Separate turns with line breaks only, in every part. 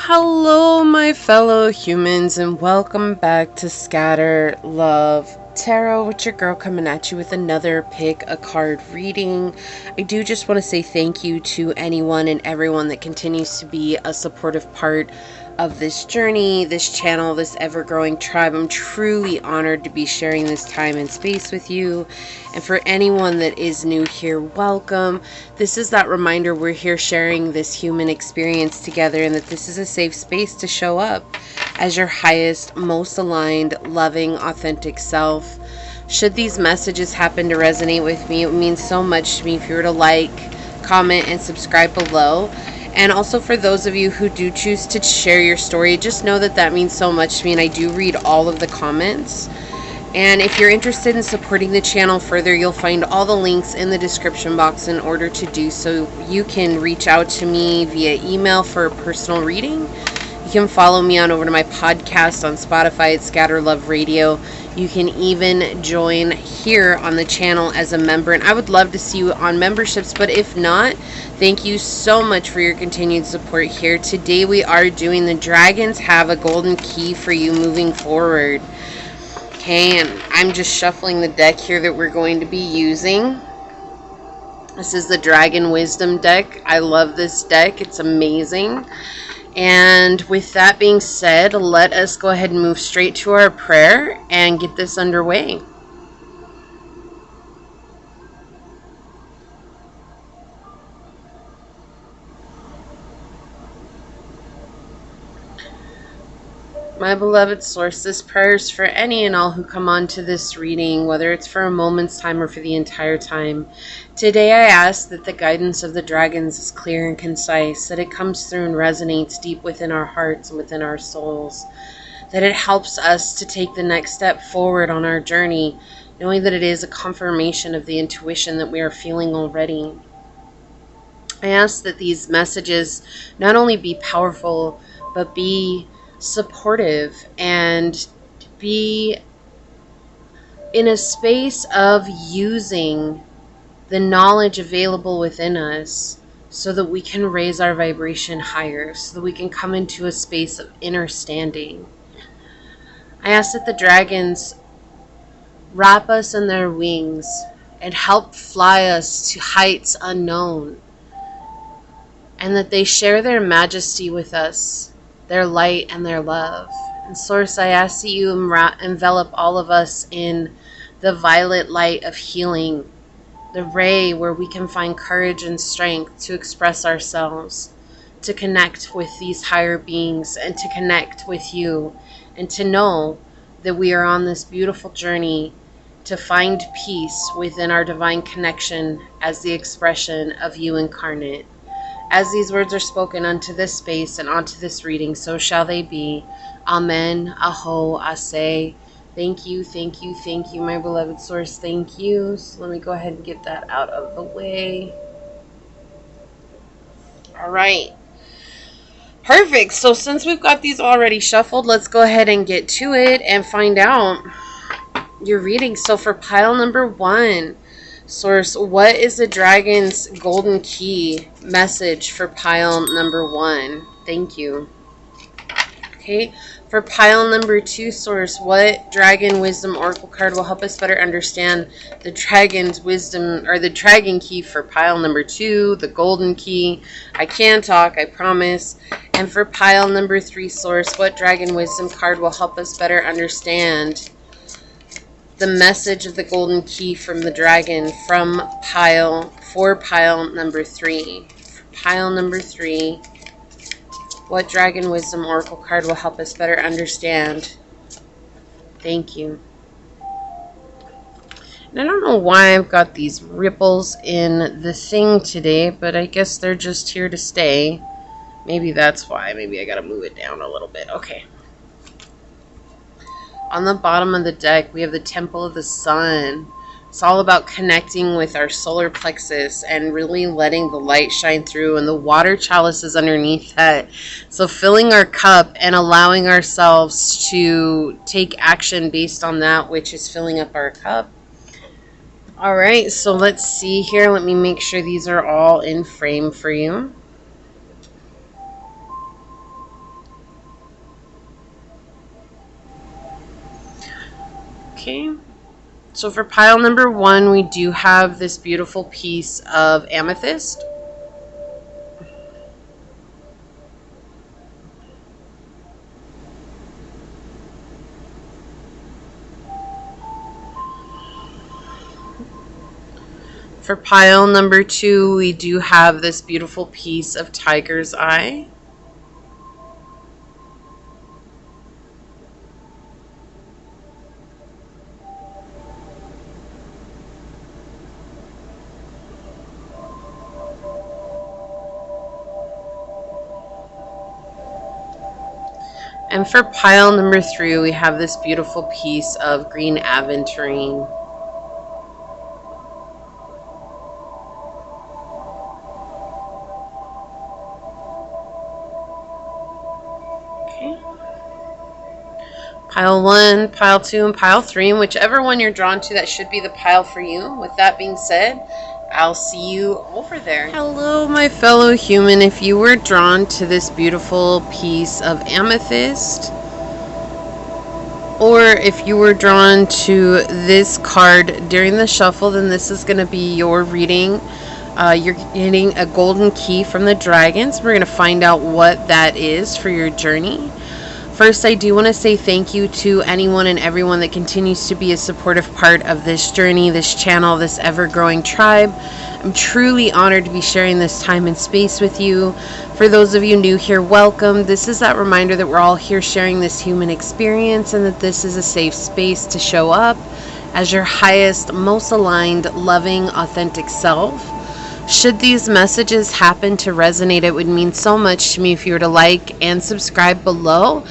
Hello, my fellow humans, and welcome back to Scatter Love Tarot with your girl coming at you with another pick a card reading. I do just want to say thank you to anyone and everyone that continues to be a supportive part of this journey, this channel, this ever-growing tribe. I'm truly honored to be sharing this time and space with you. And for anyone that is new here, welcome. This is that reminder we're here sharing this human experience together, and that this is a safe space to show up as your highest, most aligned, loving, authentic self. Should these messages happen to resonate with me, it would mean so much to me if you were to like, comment, and subscribe below. And also for those of you who do choose to share your story, just know that that means so much to me, and I do read all of the comments. And if you're interested in supporting the channel further, you'll find all the links in the description box in order to do so. You can reach out to me via email for a personal reading. You can follow me on over to my podcast on Spotify at Scatter Love Radio. You can even join here on the channel as a member, and I would love to see you on memberships, but if not, thank you so much for your continued support here. Today we are doing the Dragons Have a Golden Key for you moving forward. Okay, and I'm just shuffling the deck here that we're going to be using. This is the Dragon Wisdom deck. I love this deck. It's amazing. And with that being said, let us go ahead and move straight to our prayer and get this underway. My beloved source, this prayer is for any and all who come on to this reading, whether it's for a moment's time or for the entire time. Today I ask that the guidance of the dragons is clear and concise, that it comes through and resonates deep within our hearts and within our souls, that it helps us to take the next step forward on our journey, knowing that it is a confirmation of the intuition that we are feeling already. I ask that these messages not only be powerful, but be supportive and be in a space of using the knowledge available within us so that we can raise our vibration higher, so that we can come into a space of inner standing. I ask that the dragons wrap us in their wings and help fly us to heights unknown, and that they share their majesty with us, their light and their love. And Source, I ask that you envelop all of us in the violet light of healing, the ray where we can find courage and strength to express ourselves, to connect with these higher beings, and to connect with you, and to know that we are on this beautiful journey to find peace within our divine connection as the expression of you incarnate. As these words are spoken unto this space and onto this reading, so shall they be. Amen. Aho. Ase. Thank you, thank you, thank you, my beloved source. Thank you. So let me go ahead and get that out of the way. All right. Perfect. So since we've got these already shuffled, let's go ahead and get to it and find out your reading. So for pile number 1, Source, what is the Dragon's Golden Key message for pile number 1? Thank you. Okay, for pile number 2, Source, what Dragon Wisdom Oracle card will help us better understand the Dragon's Wisdom, or the Dragon Key for pile number 2, the Golden Key? I can talk, I promise. And for pile number 3, Source, what Dragon Wisdom card will help us better understand the message of the Golden Key from the Dragon from pile number 3. For pile number 3, what Dragon Wisdom Oracle card will help us better understand? Thank you. And I don't know why I've got these ripples in the thing today, but I guess they're just here to stay. Maybe that's why. Maybe I gotta move it down a little bit. Okay. On the bottom of the deck, we have the Temple of the Sun. It's all about connecting with our solar plexus and really letting the light shine through. And the water chalice is underneath that. So filling our cup and allowing ourselves to take action based on that which is filling up our cup. All right, so let's see here. Let me make sure these are all in frame for you. Okay. So for pile number 1, we do have this beautiful piece of amethyst. For pile number 2, we do have this beautiful piece of tiger's eye. And for pile number 3, we have this beautiful piece of green aventurine. Okay. Pile 1, pile 2, and pile 3, and whichever one you're drawn to, that should be the pile for you. With that being said, I'll see you over there. Hello, my fellow human. If you were drawn to this beautiful piece of amethyst, or if you were drawn to this card during the shuffle, then this is going to be your reading. You're getting a golden key from the dragons. We're going to find out what that is for your journey. First, I do want to say thank you to anyone and everyone that continues to be a supportive part of this journey, this channel, this ever-growing tribe. I'm truly honored to be sharing this time and space with you. For those of you new here, welcome. This is that reminder that we're all here sharing this human experience and that this is a safe space to show up as your highest, most aligned, loving, authentic self. Should these messages happen to resonate, it would mean so much to me if you were to like and subscribe below.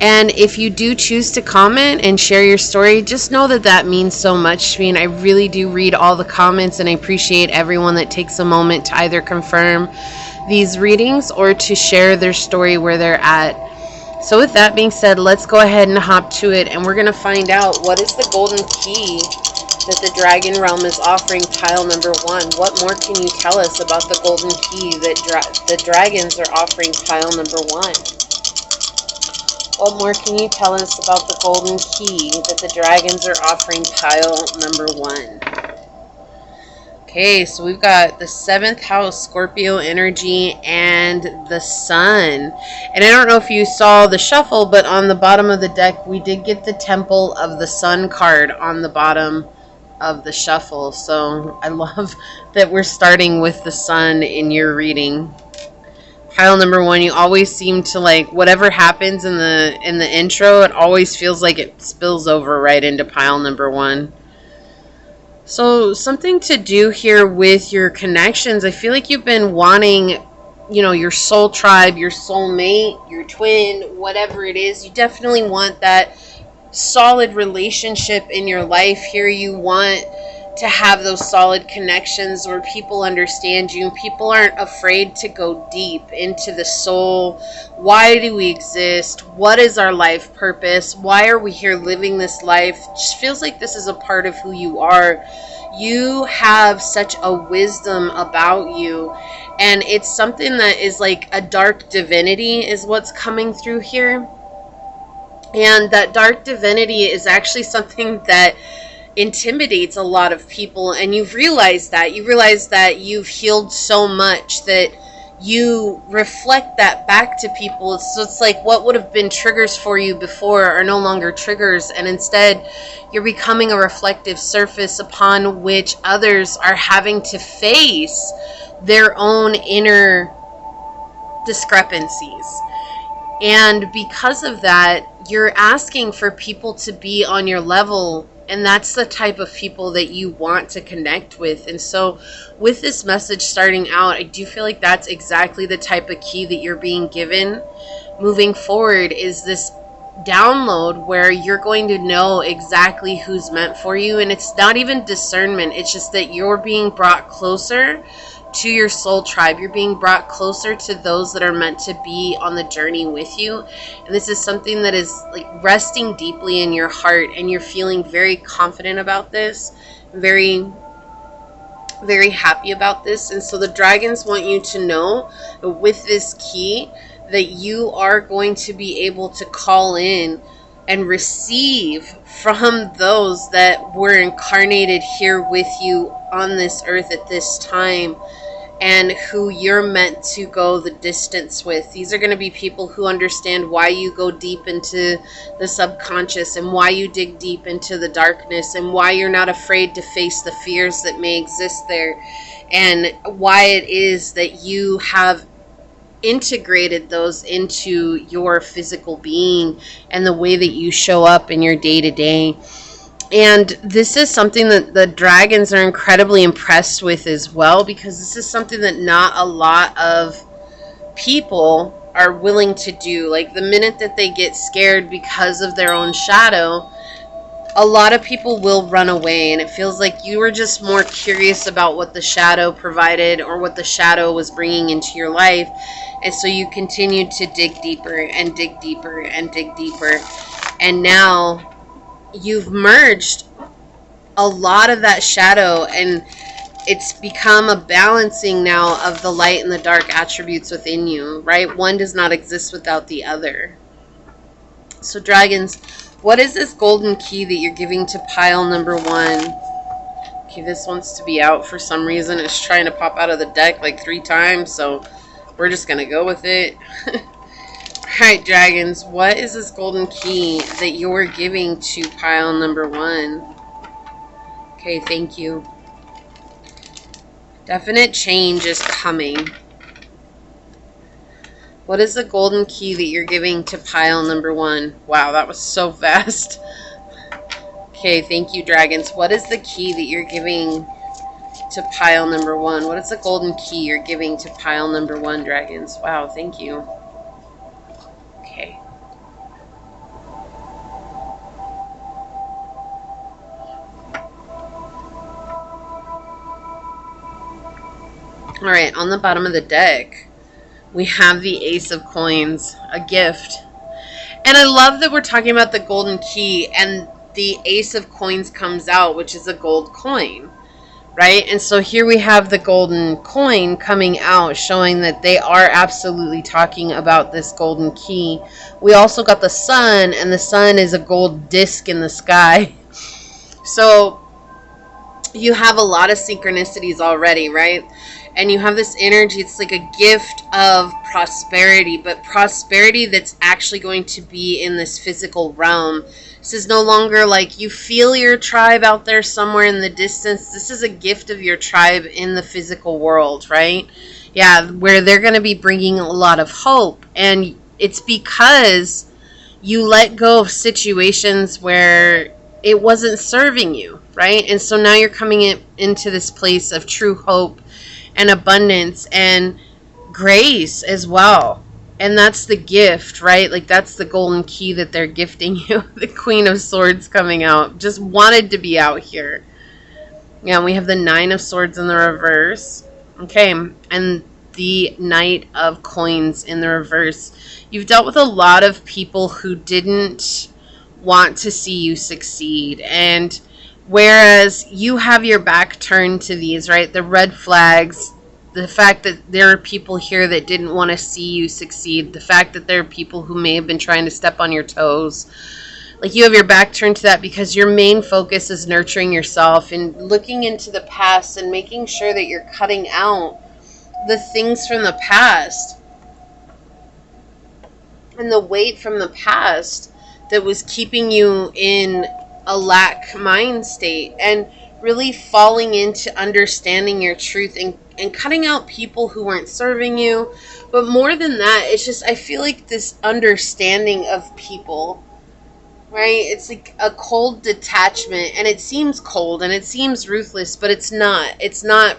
And if you do choose to comment and share your story, just know that that means so much to me. And I really do read all the comments, and I appreciate everyone that takes a moment to either confirm these readings or to share their story where they're at. So with that being said, let's go ahead and hop to it, and we're going to find out what is the golden key that the dragon realm is offering pile number 1. What more can you tell us about the golden key that the dragons are offering pile number 1? What more can you tell us about the golden key that the dragons are offering pile number 1? Okay, so we've got the 7th house, Scorpio energy, and the sun. And I don't know if you saw the shuffle, but on the bottom of the deck, we did get the Temple of the Sun card on the bottom of the shuffle. So I love that we're starting with the sun in your reading. Pile number 1, you always seem to like whatever happens in the intro, it always feels like it spills over right into pile number 1. So something to do here with your connections. I feel like you've been wanting, your soul tribe, your soulmate, your twin, whatever it is. You definitely want that solid relationship in your life here. You want to have those solid connections where people understand you and people aren't afraid to go deep into the soul. Why do we exist? What is our life purpose? Why are we here living this life? It just feels like this is a part of who you are. You have such a wisdom about you, and it's something that is like a dark divinity is what's coming through here. And that dark divinity is actually something that intimidates a lot of people, and you realize that you've healed so much that you reflect that back to people. So it's like what would have been triggers for you before are no longer triggers, and instead you're becoming a reflective surface upon which others are having to face their own inner discrepancies. And because of that, you're asking for people to be on your level, and that's the type of people that you want to connect with. And so with this message starting out, I do feel like that's exactly the type of key that you're being given moving forward, is this download where you're going to know exactly who's meant for you. And it's not even discernment, it's just that you're being brought closer to your soul tribe. You're being brought closer to those that are meant to be on the journey with you. And this is something that is like resting deeply in your heart, and you're feeling very confident about this, very, very happy about this. And so the dragons want you to know with this key that you are going to be able to call in and receive from those that were incarnated here with you on this earth at this time, and who you're meant to go the distance with. These are going to be people who understand why you go deep into the subconscious, and why you dig deep into the darkness, and why you're not afraid to face the fears that may exist there, and why it is that you have integrated those into your physical being and the way that you show up in your day-to-day. And this is something that the dragons are incredibly impressed with as well, because this is something that not a lot of people are willing to do. Like, the minute that they get scared because of their own shadow, a lot of people will run away, and it feels like you were just more curious about what the shadow provided or what the shadow was bringing into your life. And so you continued to dig deeper and dig deeper and dig deeper. And now you've merged a lot of that shadow, and it's become a balancing now of the light and the dark attributes within you, right? One does not exist without the other. So dragons, what is this golden key that you're giving to pile number 1? Okay, this wants to be out for some reason. It's trying to pop out of the deck like 3 times, so we're just going to go with it. Alright, dragons, what is this golden key that you're giving to pile number 1? Okay, thank you. Definite change is coming. What is the golden key that you're giving to pile number 1? Wow, that was so fast. Okay, thank you, dragons. What is the key that you're giving to pile number 1? What is the golden key you're giving to pile number 1, dragons? Wow, thank you. Okay. Alright, on the bottom of the deck, we have the Ace of Coins, a gift. And I love that we're talking about the golden key, and the Ace of Coins comes out, which is a gold coin, right? And so here we have the golden coin coming out, showing that they are absolutely talking about this golden key. We also got the sun, and the sun is a gold disc in the sky. So you have a lot of synchronicities already, right? And you have this energy. It's like a gift of prosperity, but prosperity that's actually going to be in this physical realm. This is no longer like you feel your tribe out there somewhere in the distance. This is a gift of your tribe in the physical world, right? Yeah, where they're going to be bringing a lot of hope. And it's because you let go of situations where it wasn't serving you, right? And so now you're coming into this place of true hope and abundance and grace as well. And that's the gift, right? Like, that's the golden key that they're gifting you. The Queen of Swords coming out. Just wanted to be out here. Yeah, we have the 9 of Swords in the reverse. Okay, and the Knight of Coins in the reverse. You've dealt with a lot of people who didn't want to see you succeed. And whereas you have your back turned to these, right? The red flags, the fact that there are people here that didn't want to see you succeed, the fact that there are people who may have been trying to step on your toes. Like, you have your back turned to that because your main focus is nurturing yourself and looking into the past and making sure that you're cutting out the things from the past and the weight from the past that was keeping you in a lack mind state, and really falling into understanding your truth and cutting out people who weren't serving you. But more than that, it's just, I feel like this understanding of people, right? It's like a cold detachment, and it seems cold and it seems ruthless, but it's not. It's not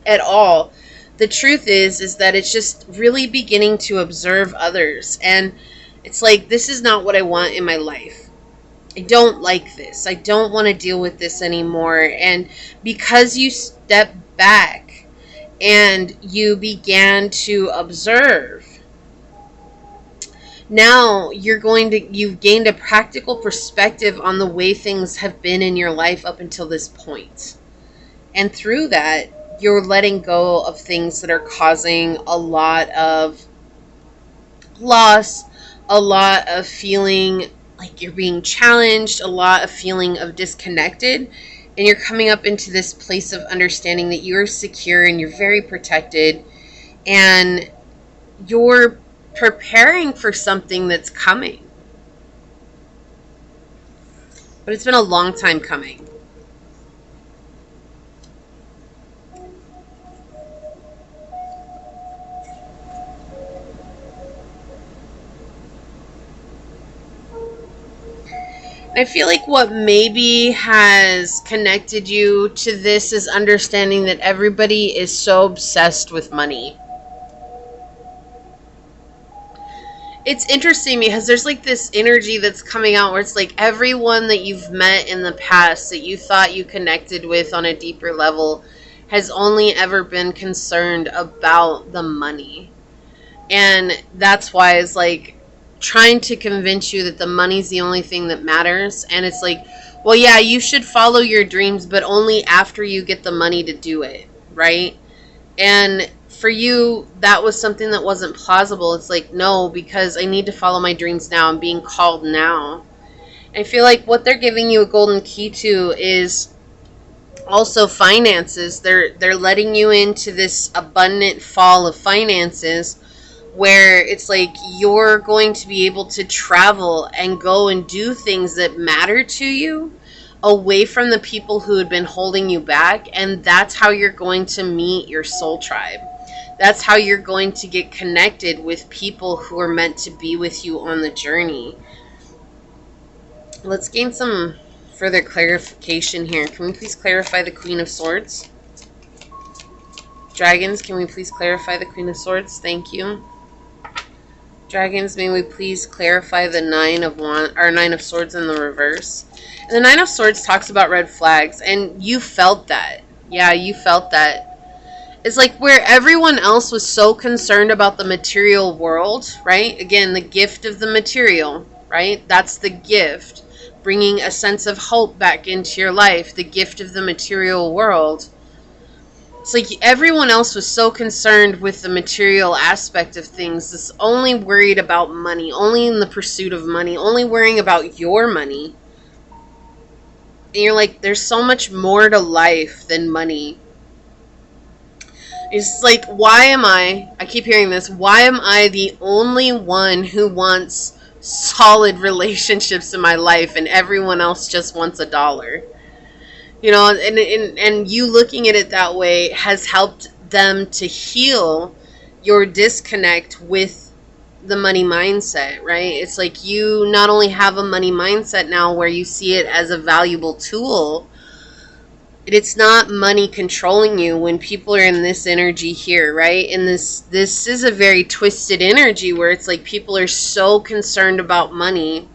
at all. The truth is that it's just really beginning to observe others, and it's like, this is not what I want in my life. I don't like this. I don't want to deal with this anymore. And because you step back and you began to observe, now you've gained a practical perspective on the way things have been in your life up until this point. And through that, you're letting go of things that are causing a lot of loss, a lot of feeling like you're being challenged, a lot of feeling of disconnected, and you're coming up into this place of understanding that you're secure and you're very protected, and you're preparing for something that's coming. But it's been a long time coming. I feel like what maybe has connected you to this is understanding that everybody is so obsessed with money. It's interesting because there's like this energy that's coming out where it's like everyone that you've met in the past that you thought you connected with on a deeper level has only ever been concerned about the money. And that's why it's like trying to convince you that the money's the only thing that matters. And it's like, well, yeah, you should follow your dreams, but only after you get the money to do it, right? And for you, that was something that wasn't plausible. It's like, no, because I need to follow my dreams now. I'm being called now. I feel like what they're giving you a golden key to is also finances. They're letting you into this abundant fall of finances where it's like you're going to be able to travel and go and do things that matter to you away from the people who had been holding you back. And that's how you're going to meet your soul tribe. That's how you're going to get connected with people who are meant to be with you on the journey. Let's gain some further clarification here. Can we please clarify the Queen of Swords? Dragons, can we please clarify the Queen of Swords? Thank you. Dragons, may we please clarify the Nine of Swords in the reverse. And the Nine of Swords talks about red flags, and you felt that. Yeah, you felt that. It's like where everyone else was so concerned about the material world, right? Again, the gift of the material, right? That's the gift. Bringing a sense of hope back into your life, the gift of the material world. It's like everyone else was so concerned with the material aspect of things, just only worried about money, only in the pursuit of money, only worrying about your money. And you're like, there's so much more to life than money. It's like, why am I keep hearing this, why am I the only one who wants solid relationships in my life and everyone else just wants $1? You know, and you looking at it that way has helped them to heal your disconnect with the money mindset, right? It's like you not only have a money mindset now where you see it as a valuable tool, it's not money controlling you when people are in this energy here, right? And this is a very twisted energy where it's like people are so concerned about money.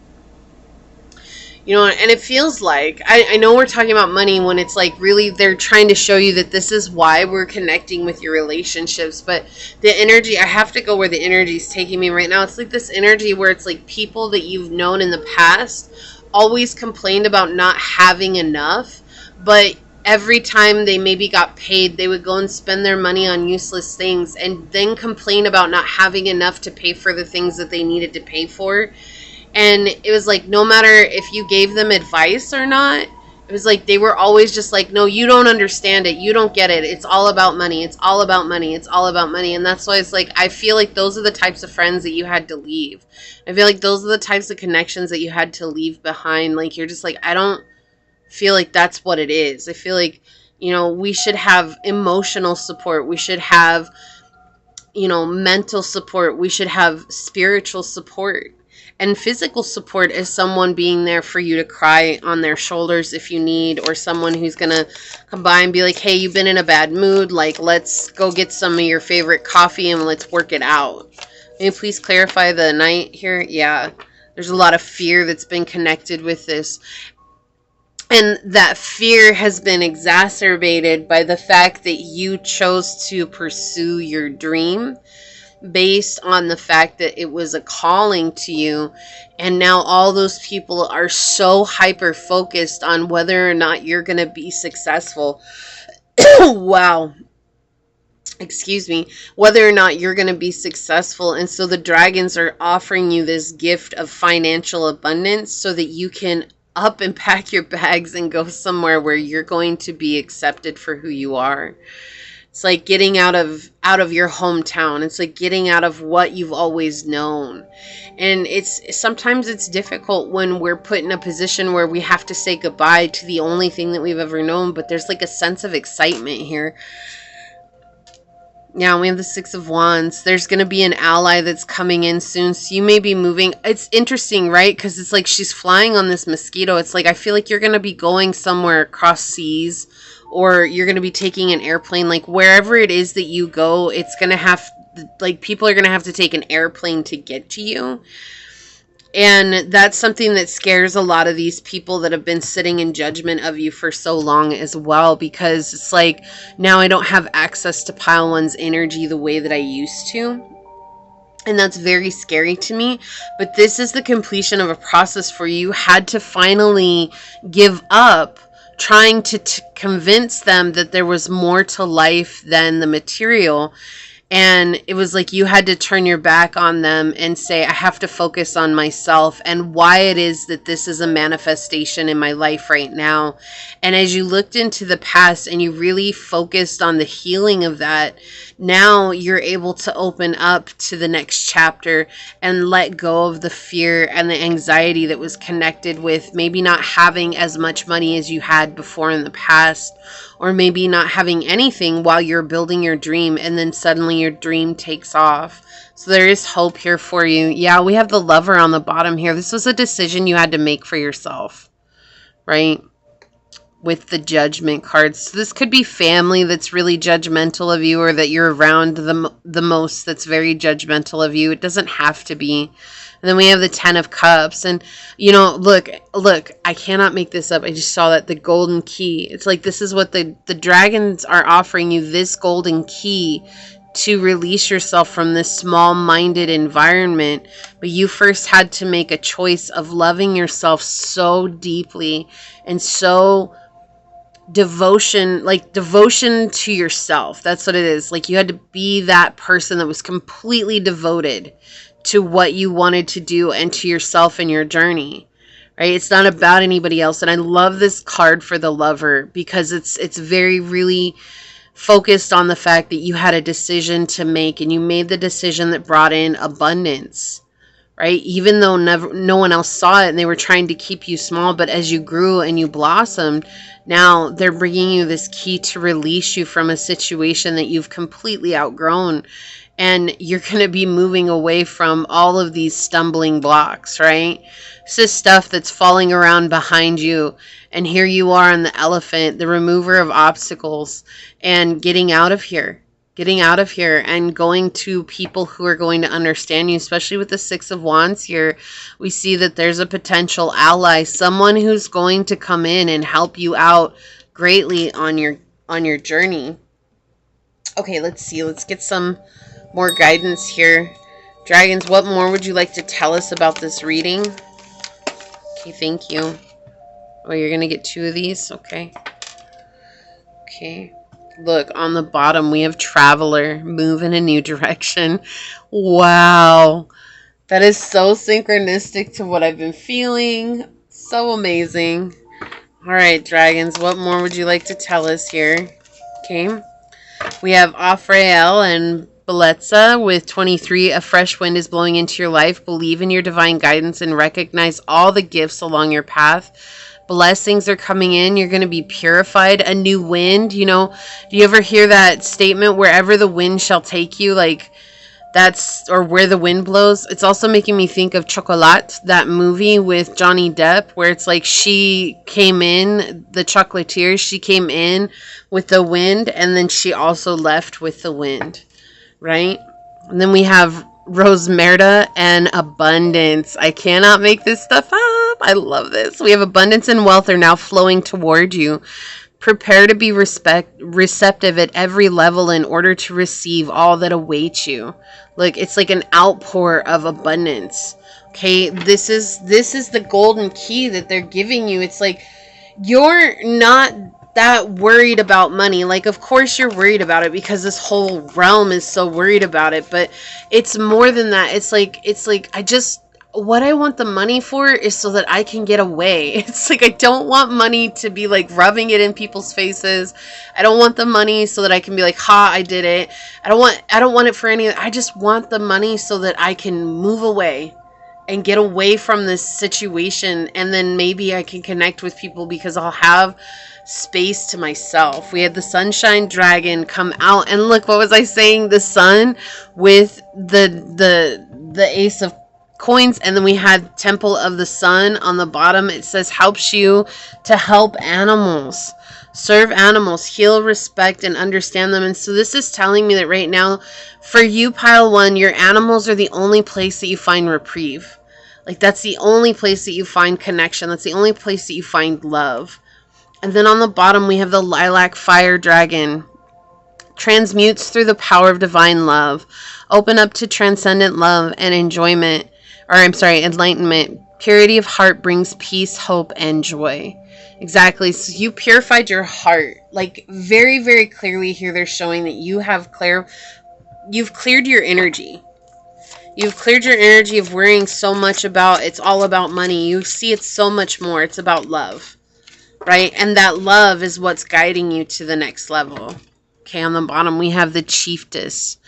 You know, and it feels like, I know we're talking about money when it's like really they're trying to show you that this is why we're connecting with your relationships. But the energy, I have to go where the energy is taking me right now. It's like this energy where it's like people that you've known in the past always complained about not having enough. But every time they maybe got paid, they would go and spend their money on useless things and then complain about not having enough to pay for the things that they needed to pay for. And it was like, no matter if you gave them advice or not, it was like they were always just like, no, you don't understand it. You don't get it. It's all about money. It's all about money. It's all about money. And that's why it's like, I feel like those are the types of friends that you had to leave. I feel like those are the types of connections that you had to leave behind. Like, you're just like, I don't feel like that's what it is. I feel like, you know, we should have emotional support. We should have, you know, mental support. We should have spiritual support. And physical support is someone being there for you to cry on their shoulders if you need, or someone who's going to come by and be like, hey, you've been in a bad mood. Like, let's go get some of your favorite coffee and let's work it out. Can you please clarify the Knight here? Yeah, there's a lot of fear that's been connected with this. And that fear has been exacerbated by the fact that you chose to pursue your dream based on the fact that it was a calling to you. And now all those people are so hyper focused on whether or not you're going to be successful. Wow. excuse me, whether or not you're going to be successful. And so the dragons are offering you this gift of financial abundance so that you can up and pack your bags and go somewhere where you're going to be accepted for who you are. It's like getting out of your hometown. It's like getting out of what you've always known. And sometimes it's difficult when we're put in a position where we have to say goodbye to the only thing that we've ever known, but there's like a sense of excitement here. Now we have the Six of Wands. There's going to be an ally that's coming in soon. So you may be moving. It's interesting, right? Because it's like she's flying on this mosquito. It's like I feel like you're going to be going somewhere across seas, or you're going to be taking an airplane. Like wherever it is that you go, it's going to have, like people are going to have to take an airplane to get to you. And that's something that scares a lot of these people that have been sitting in judgment of you for so long as well, because it's like, now I don't have access to pile one's energy the way that I used to. And that's very scary to me. But this is the completion of a process for you. You had to finally give up trying to convince them that there was more to life than the material. And it was like you had to turn your back on them and say, I have to focus on myself and why it is that this is a manifestation in my life right now. And as you looked into the past and you really focused on the healing of that, now you're able to open up to the next chapter and let go of the fear and the anxiety that was connected with maybe not having as much money as you had before in the past, or maybe not having anything while you're building your dream and then suddenly your dream takes off. So there is hope here for you. Yeah, we have the Lover on the bottom here. This was a decision you had to make for yourself, right? With the Judgment cards. So this could be family that's really judgmental of you, or that you're around the most that's very judgmental of you. It doesn't have to be. And then we have the Ten of Cups. And, you know, look, I cannot make this up. I just saw that the golden key. It's like this is what the dragons are offering you, this golden key to release yourself from this small-minded environment. But you first had to make a choice of loving yourself so deeply and so devotion to yourself. That's what it is. Like you had to be that person that was completely devoted to what you wanted to do and to yourself and your journey, right? It's not about anybody else. And I love this card for the Lover because it's very really focused on the fact that you had a decision to make, and you made the decision that brought in abundance, right? Even though no one else saw it and they were trying to keep you small, but as you grew and you blossomed, now they're bringing you this key to release you from a situation that you've completely outgrown. And you're going to be moving away from all of these stumbling blocks, right? This is stuff that's falling around behind you. And here you are on the elephant, the remover of obstacles, and getting out of here. Getting out of here and going to people who are going to understand you, especially with the Six of Wands here. We see that there's a potential ally, someone who's going to come in and help you out greatly on your journey. Okay, let's see. Let's get some more guidance here. Dragons, what more would you like to tell us about this reading? Okay, thank you. Oh, you're going to get 2 of these? Okay. Okay. Look, on the bottom, we have Traveler. Move in a new direction. Wow. That is so synchronistic to what I've been feeling. So amazing. All right, dragons, what more would you like to tell us here? Okay. We have Afrael and Beletza with 23. A fresh wind is blowing into your life. Believe in your divine guidance and recognize all the gifts along your path. Blessings are coming in. You're going to be purified. A new wind. You know, do you ever hear that statement, wherever the wind shall take you? Like that's, or where the wind blows. It's also making me think of Chocolat, that movie with Johnny Depp, where it's like she came in, the chocolatier, she came in with the wind, and then she also left with the wind, right? And then we have Rosemerda and abundance. I cannot make this stuff up. I love this. We have abundance and wealth are now flowing toward you. Prepare to be receptive at every level in order to receive all that awaits you. Look, it's like an outpour of abundance. Okay, this is the golden key that they're giving you. It's like you're not that worried about money. Like, of course you're worried about it because this whole realm is so worried about it, but it's more than that. It's like what I want the money for is so that I can get away. It's like I don't want money to be like rubbing it in people's faces. I don't want the money so that I can be like, ha, I did it. I don't want it for any. I just want the money so that I can move away and get away from this situation, and then maybe I can connect with people because I'll have space to myself. We had the sunshine dragon come out, and look, what was I saying? The sun with the ace of coins, and then we had temple of the sun on the bottom. It says helps you to help animals, serve animals, heal, respect, and understand them. And so this is telling me that right now, for you, pile one, your animals are the only place that you find reprieve. Like, that's the only place that you find connection. That's the only place that you find love. And then on the bottom, we have the lilac fire dragon. Transmutes through the power of divine love. Open up to transcendent love and enjoyment. Enlightenment. Purity of heart brings peace, hope, and joy. Exactly. So you purified your heart. Like, very, very clearly here, they're showing that you've cleared your energy. You've cleared your energy of worrying so much about, it's all about money. You see it's so much more. It's about love, right? And that love is what's guiding you to the next level. Okay, on the bottom, we have the chiefess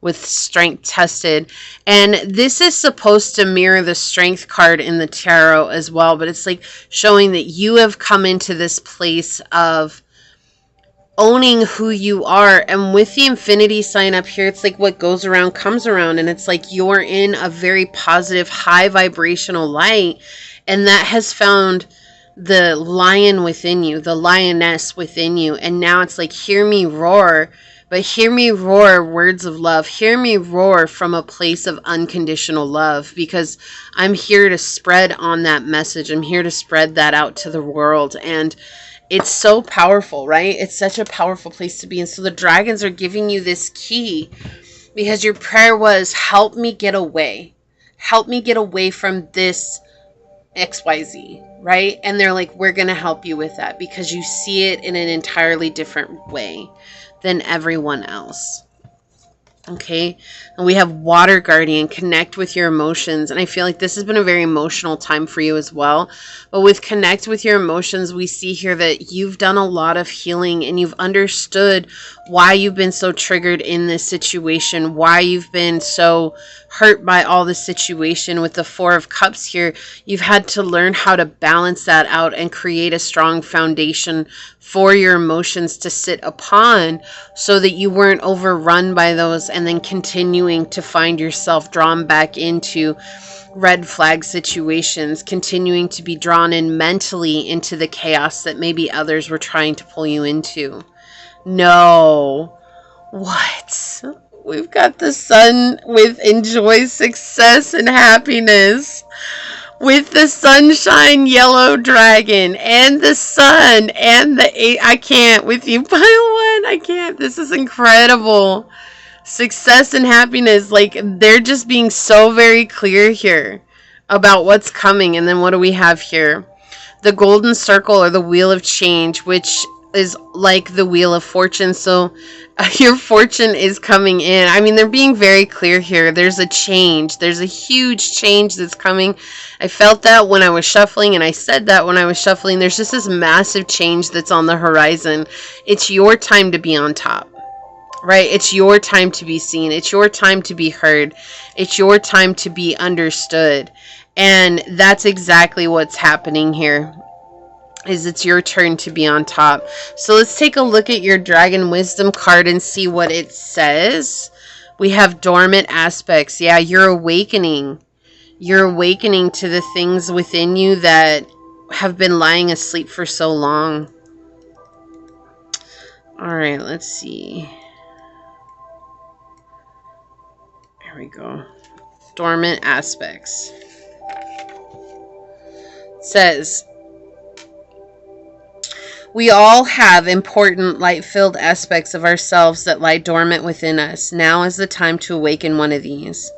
with strength tested. And this is supposed to mirror the strength card in the tarot as well. But it's like showing that you have come into this place of owning who you are. And with the infinity sign up here, it's like what goes around comes around, and it's like you're in a very positive, high vibrational light, and that has found the lion within you, the lioness within you. And now it's like, hear me roar, but hear me roar words of love. Hear me roar from a place of unconditional love, because I'm here to spread on that message. I'm here to spread that out to the world. And it's so powerful, right? It's such a powerful place to be. And so the dragons are giving you this key because your prayer was, help me get away. Help me get away from this XYZ, right? And they're like, we're going to help you with that because you see it in an entirely different way than everyone else. Okay, and we have water guardian, connect with your emotions. And I feel like this has been a very emotional time for you as well. But with connect with your emotions, we see here that you've done a lot of healing, and you've understood why you've been so triggered in this situation, why you've been so hurt by all the situation. With the Four of Cups here, you've had to learn how to balance that out and create a strong foundation for your emotions to sit upon, so that you weren't overrun by those and then continuing to find yourself drawn back into red flag situations, continuing to be drawn in mentally into the chaos that maybe others were trying to pull you into. No. What? We've got the sun with enjoy, success, and happiness. With the sunshine yellow dragon and the sun and the eight. I can't with you, pile one. I can't. This is incredible. Success and happiness. Like, they're just being so very clear here about what's coming. And then what do we have here? The golden circle, or the wheel of change, which is like the wheel of fortune. So your fortune is coming in. I mean, they're being very clear here. There's a change. There's a huge change that's coming. I felt that when I was shuffling, and I said that when I was shuffling. There's just this massive change that's on the horizon. It's your time to be on top, right? It's your time to be seen. It's your time to be heard. It's your time to be understood. And that's exactly what's happening here. It's your turn to be on top. So let's take a look at your Dragon Wisdom card and see what it says. We have dormant aspects. Yeah, you're awakening. You're awakening to the things within you that have been lying asleep for so long. All right, let's see. There we go. Dormant aspects. It says, we all have important light-filled aspects of ourselves that lie dormant within us. Now is the time to awaken one of these.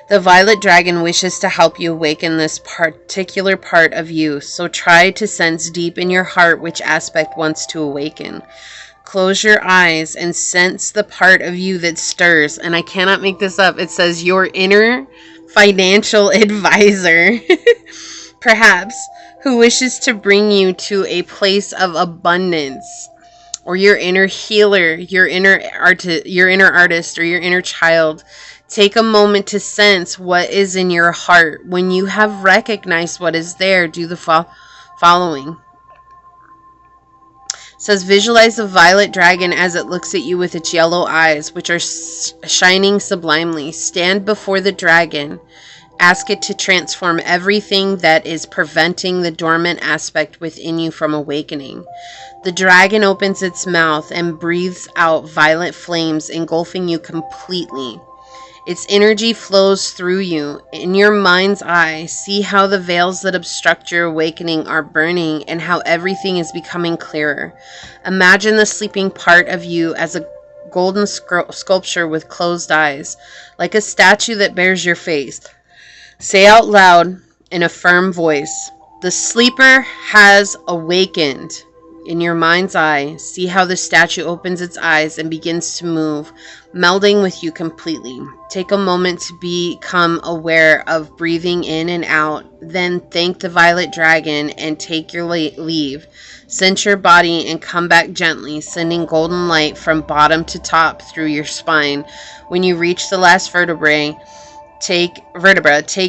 The violet dragon wishes to help you awaken this particular part of you, so try to sense deep in your heart which aspect wants to awaken. Close your eyes and sense the part of you that stirs. And I cannot make this up. It says your inner financial advisor, perhaps, who wishes to bring you to a place of abundance. Or your inner healer, your inner artist, or your inner child. Take a moment to sense what is in your heart. When you have recognized what is there, do the following. It says, visualize the violet dragon as it looks at you with its yellow eyes, which are shining sublimely. Stand before the dragon. Ask it to transform everything that is preventing the dormant aspect within you from awakening. The dragon opens its mouth and breathes out violet flames, engulfing you completely. Its energy flows through you. In your mind's eye, see how the veils that obstruct your awakening are burning and how everything is becoming clearer. Imagine the sleeping part of you as a golden sculpture with closed eyes, like a statue that bears your face. Say out loud in a firm voice, the sleeper has awakened. In your mind's eye, see how the statue opens its eyes and begins to move, melding with you completely. Take a moment to become aware of breathing in and out, then thank the violet dragon and take your leave. Cinch your body and come back gently, sending golden light from bottom to top through your spine. When you reach the last vertebra, take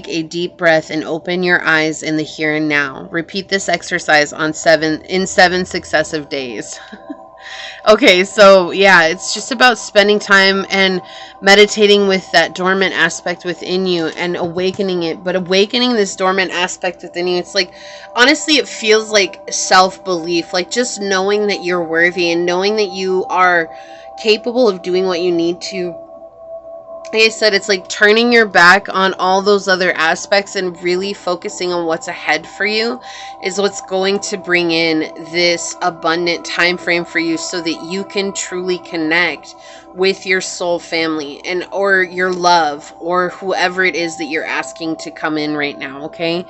a deep breath and open your eyes in the here and now. Repeat this exercise in 7 successive days. Okay, so yeah, it's just about spending time and meditating with that dormant aspect within you and awakening it. But awakening this dormant aspect within you, it's like, honestly, it feels like self-belief, like just knowing that you're worthy and knowing that you are capable of doing what you need to. Like I said, it's like turning your back on all those other aspects and really focusing on what's ahead for you is what's going to bring in this abundant time frame for you so that you can truly connect with your soul family and or your love or whoever it is that you're asking to come in right now, okay?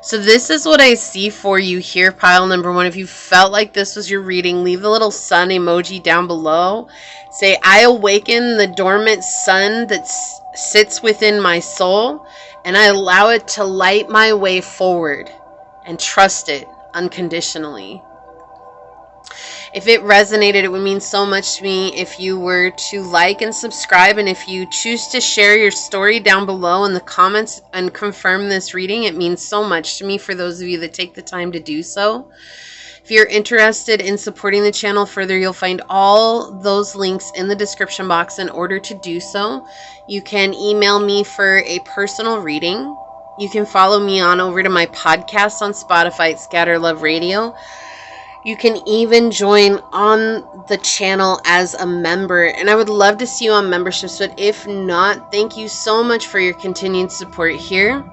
So this is what I see for you here, pile number 1. If you felt like this was your reading, leave the little sun emoji down below. Say, I awaken the dormant sun that sits within my soul, and I allow it to light my way forward and trust it unconditionally. If it resonated, it would mean so much to me if you were to like and subscribe, and if you choose to share your story down below in the comments and confirm this reading, it means so much to me for those of you that take the time to do so. If you're interested in supporting the channel further, you'll find all those links in the description box. In order to do so, you can email me for a personal reading. You can follow me on over to my podcast on Spotify, Scatter Love Radio. You can even join on the channel as a member, and I would love to see you on memberships, but if not, thank you so much for your continued support here.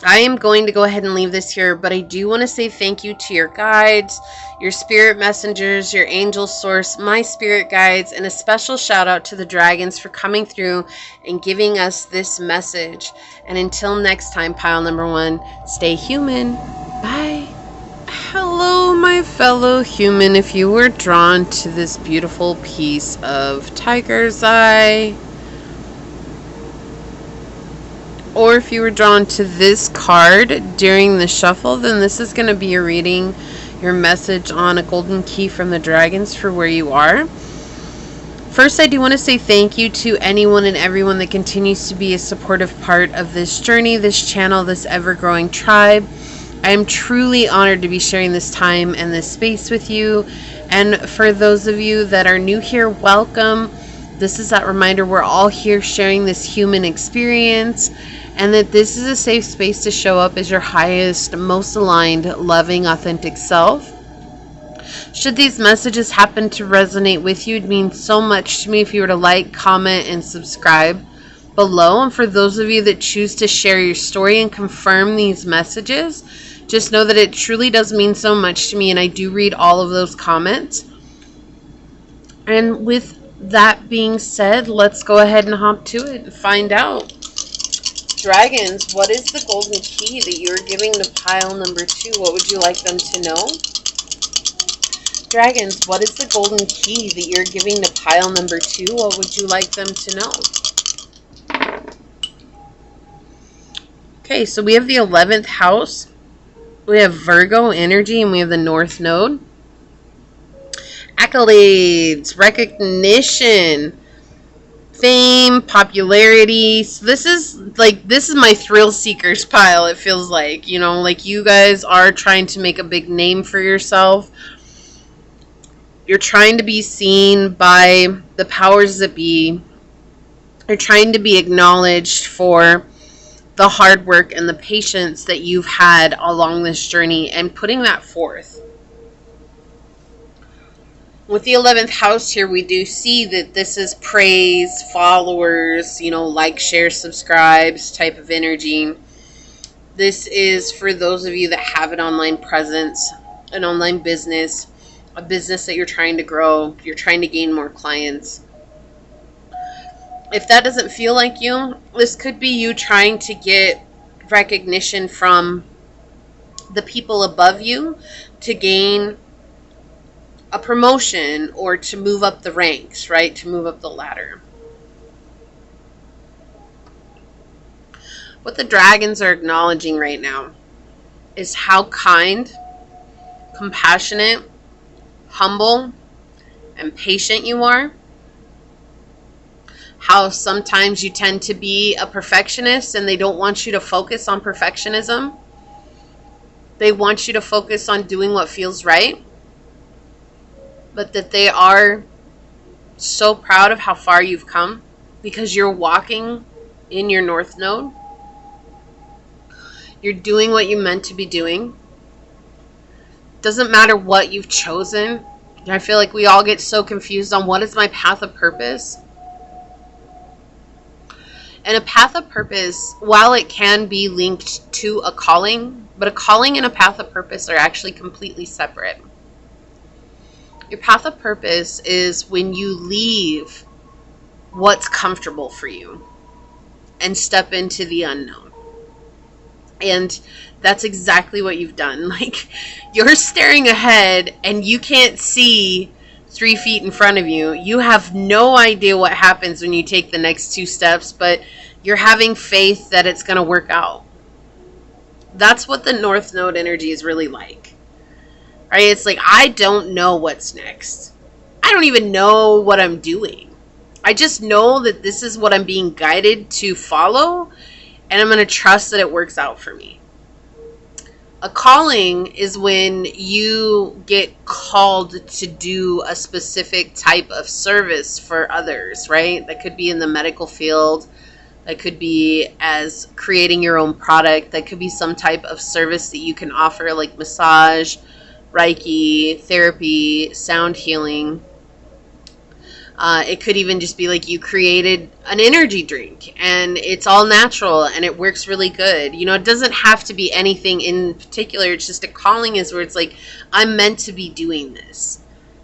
I am going to go ahead and leave this here, but I do want to say thank you to your guides, your spirit messengers, your angel source, my spirit guides, and a special shout out to the dragons for coming through and giving us this message. And until next time, pile number 1, stay human. Bye. Hello, my fellow human. If you were drawn to this beautiful piece of tiger's eye, or if you were drawn to this card during the shuffle, then this is going to be your reading, your message on a golden key from the dragons for where you are. First, I do want to say thank you to anyone and everyone that continues to be a supportive part of this journey, this channel, this ever-growing tribe. I am truly honored to be sharing this time and this space with you. And for those of you that are new here, welcome. This is that reminder we're all here sharing this human experience, and that this is a safe space to show up as your highest, most aligned, loving, authentic self. Should these messages happen to resonate with you, it means so much to me if you were to like, comment, and subscribe below. And for those of you that choose to share your story and confirm these messages, just know that it truly does mean so much to me, and I do read all of those comments. And with that being said, let's go ahead and hop to it and find out. Dragons, what is the golden key that you're giving to pile number 2? What would you like them to know? Dragons, what is the golden key that you're giving to pile number 2? What would you like them to know? Okay, so we have the 11th house. We have Virgo energy, and we have the North Node. Accolades, recognition, fame, popularity. So this is my thrill seekers pile, it feels like. You know, like you guys are trying to make a big name for yourself. You're trying to be seen by the powers that be. You're trying to be acknowledged for the hard work and the patience that you've had along this journey and putting that forth. With the 11th house here, we do see that this is praise, followers, you know, like, share, subscribes type of energy. This is for those of you that have an online presence, an online business, a business that you're trying to grow, you're trying to gain more clients. If that doesn't feel like you, this could be you trying to get recognition from the people above you to gain a promotion or to move up the ranks, right? To move up the ladder. What the dragons are acknowledging right now is how kind, compassionate, humble, and patient you are. How sometimes you tend to be a perfectionist and they don't want you to focus on perfectionism. They want you to focus on doing what feels right. But that they are so proud of how far you've come because you're walking in your North Node. You're doing what you meant to be doing. Doesn't matter what you've chosen. I feel like we all get so confused on what is my path of purpose. And a path of purpose, while it can be linked to a calling, but a calling and a path of purpose are actually completely separate. Your path of purpose is when you leave what's comfortable for you and step into the unknown. And that's exactly what you've done. Like, you're staring ahead and you can't see 3 feet in front of you. You have no idea what happens when you take the next 2 steps, but you're having faith that it's going to work out. That's what the North Node energy is really like. Right? It's like, I don't know what's next. I don't even know what I'm doing. I just know that this is what I'm being guided to follow, and I'm going to trust that it works out for me. A calling is when you get called to do a specific type of service for others, right? That could be in the medical field. That could be as creating your own product. That could be some type of service that you can offer, like massage, Reiki, therapy, sound healing. It could even just be like you created an energy drink and it's all natural and it works really good. You know, it doesn't have to be anything in particular. It's just a calling is where it's like, I'm meant to be doing this.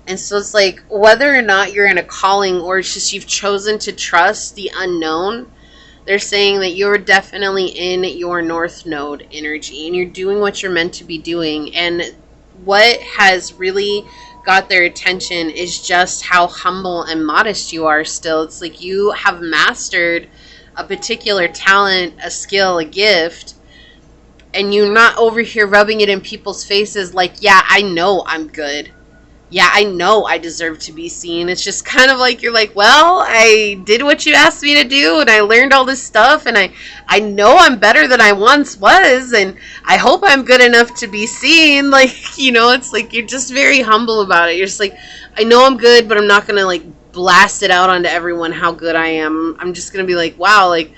And so it's like, whether or not you're in a calling or it's just you've chosen to trust the unknown, they're saying that you're definitely in your North Node energy and you're doing what you're meant to be doing. And what has really got their attention is just how humble and modest you are still. It's like you have mastered a particular talent, a skill, a gift, and you're not over here rubbing it in people's faces like, yeah, I know I'm good. Yeah, I know I deserve to be seen. It's just kind of like, you're like, well, I did what you asked me to do, and I learned all this stuff, and I know I'm better than I once was, and I hope I'm good enough to be seen. Like, you know, it's like you're just very humble about it. You're just like, I know I'm good, but I'm not going to, like, blast it out onto everyone how good I am. I'm just going to be like, wow, like,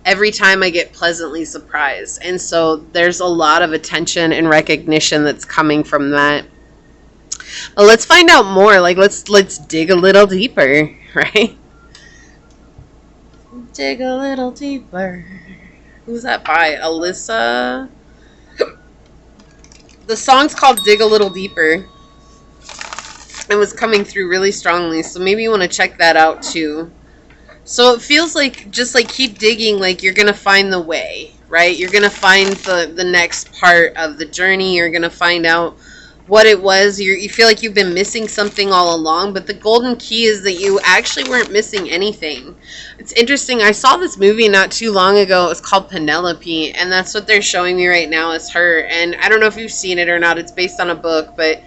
every time I get pleasantly surprised. And so there's a lot of attention and recognition that's coming from that. Well, let's find out more. Like, let's dig a little deeper, right? Dig a little deeper. Who's that by? Alyssa? The song's called Dig a Little Deeper. It was coming through really strongly, so maybe you want to check that out too. So it feels like, just like, keep digging, like you're gonna find the way, right? You're gonna find the next part of the journey. You're gonna find out what it was. You feel like you've been missing something all along, but the golden key is that you actually weren't missing anything. It's interesting. I saw this movie not too long ago. It was called Penelope, and that's what they're showing me right now is her. And I don't know if you've seen it or not. It's based on a book, but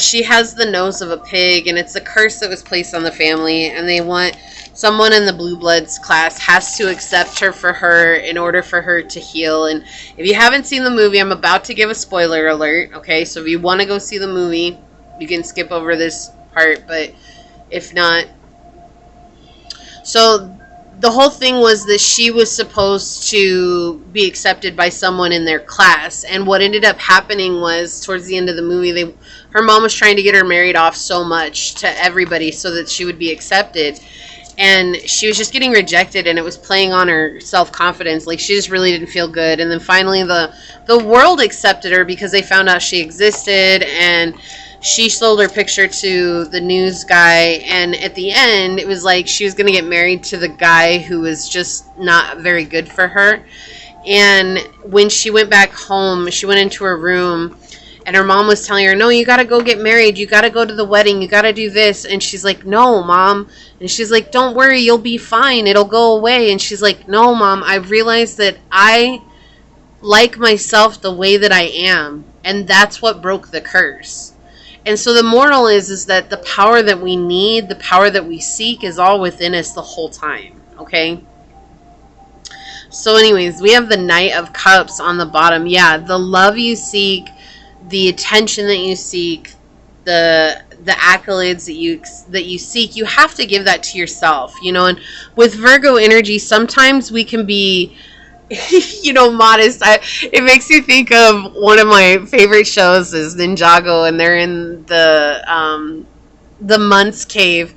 she has the nose of a pig, and it's a curse that was placed on the family, and they want someone in the Blue Bloods class has to accept her for her in order for her to heal. And if you haven't seen the movie, I'm about to give a spoiler alert, okay? So if you want to go see the movie, you can skip over this part, but if not... So the whole thing was that she was supposed to be accepted by someone in their class, and what ended up happening was, towards the end of the movie, her mom was trying to get her married off so much to everybody so that she would be accepted, and she was just getting rejected, and it was playing on her self-confidence. Like, she just really didn't feel good. And then finally the world accepted her because they found out she existed, and she sold her picture to the news guy, and at the end it was like she was going to get married to the guy who was just not very good for her. And when she went back home, she went into her room, and her mom was telling her, no, you got to go get married. You got to go to the wedding. You got to do this. And she's like, no, Mom. And she's like, don't worry. You'll be fine. It'll go away. And she's like, no, Mom. I realized that I like myself the way that I am. And that's what broke the curse. And so the moral is that the power that we need, the power that we seek is all within us the whole time. Okay? So anyways, we have the Knight of Cups on the bottom. Yeah, the love you seek, the attention that you seek, the accolades that you seek, you have to give that to yourself, you know. And with Virgo energy, sometimes we can be, you know, modest. It makes me think of one of my favorite shows is Ninjago, and they're in the Month's cave,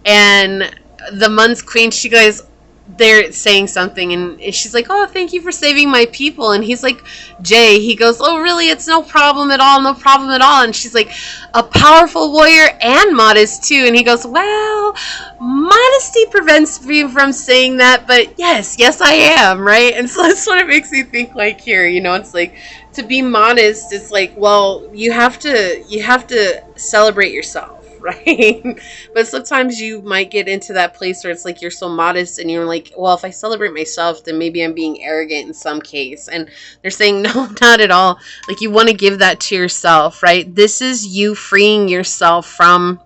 and the Month's queen, she goes, they're saying something, and she's like, oh, thank you for saving my people. And he's like, Jay, he goes, oh, really? It's no problem at all, no problem at all. And she's like, a powerful warrior and modest too. And he goes, well, modesty prevents me from saying that, but yes, I am, right? And so that's what it makes me think like here, you know. It's like, to be modest, it's like, well, you have to celebrate yourself, right? But sometimes you might get into that place where it's like you're so modest and you're like, well, if I celebrate myself, then maybe I'm being arrogant in some case. And they're saying, no, not at all. Like, you want to give that to yourself, right? This is you freeing yourself from